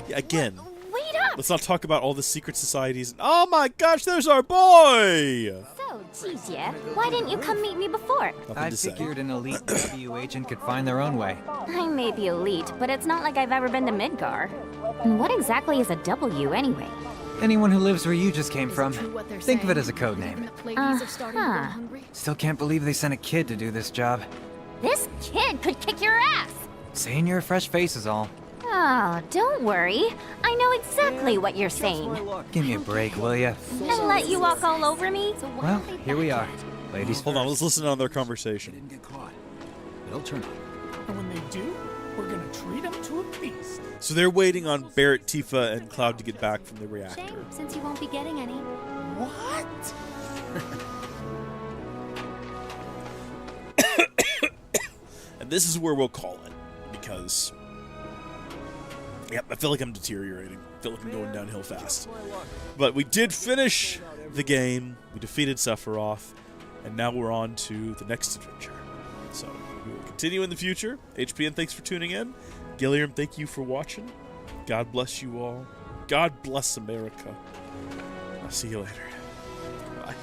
Yeah, again, Wait up! let's not talk about all the secret societies. Oh my gosh, there's our boy! So, Jija, why didn't you come meet me before? Nothing I to say. figured an elite W agent could find their own way. I may be elite, but it's not like I've ever been to Midgar. And what exactly is a W, anyway? Anyone who lives where you just came from, think of it as a code name. Uh-huh. Still can't believe they sent a kid to do this job. This kid could kick your ass! Saying you're a fresh face is all. Oh, don't worry. I know exactly what you're saying. Give me a break, will ya? And let you walk all over me? Well, here we are. Ladies Hold on, first. let's listen to their conversation. Didn't get caught. They'll turn up. And when they do, we're gonna treat them to a feast. So they're waiting on Barret, Tifa, and Cloud to get back from the reactor. Shame, since you won't be getting any. What? And this is where we'll call it. because, yep, I feel like I'm deteriorating. I feel like I'm going downhill fast. But we did finish the game. We defeated Sephiroth, and now we're on to the next adventure. So we will continue in the future. HPN, thanks for tuning in. Gilliam, thank you for watching. God bless you all. God bless America. I'll see you later. Bye.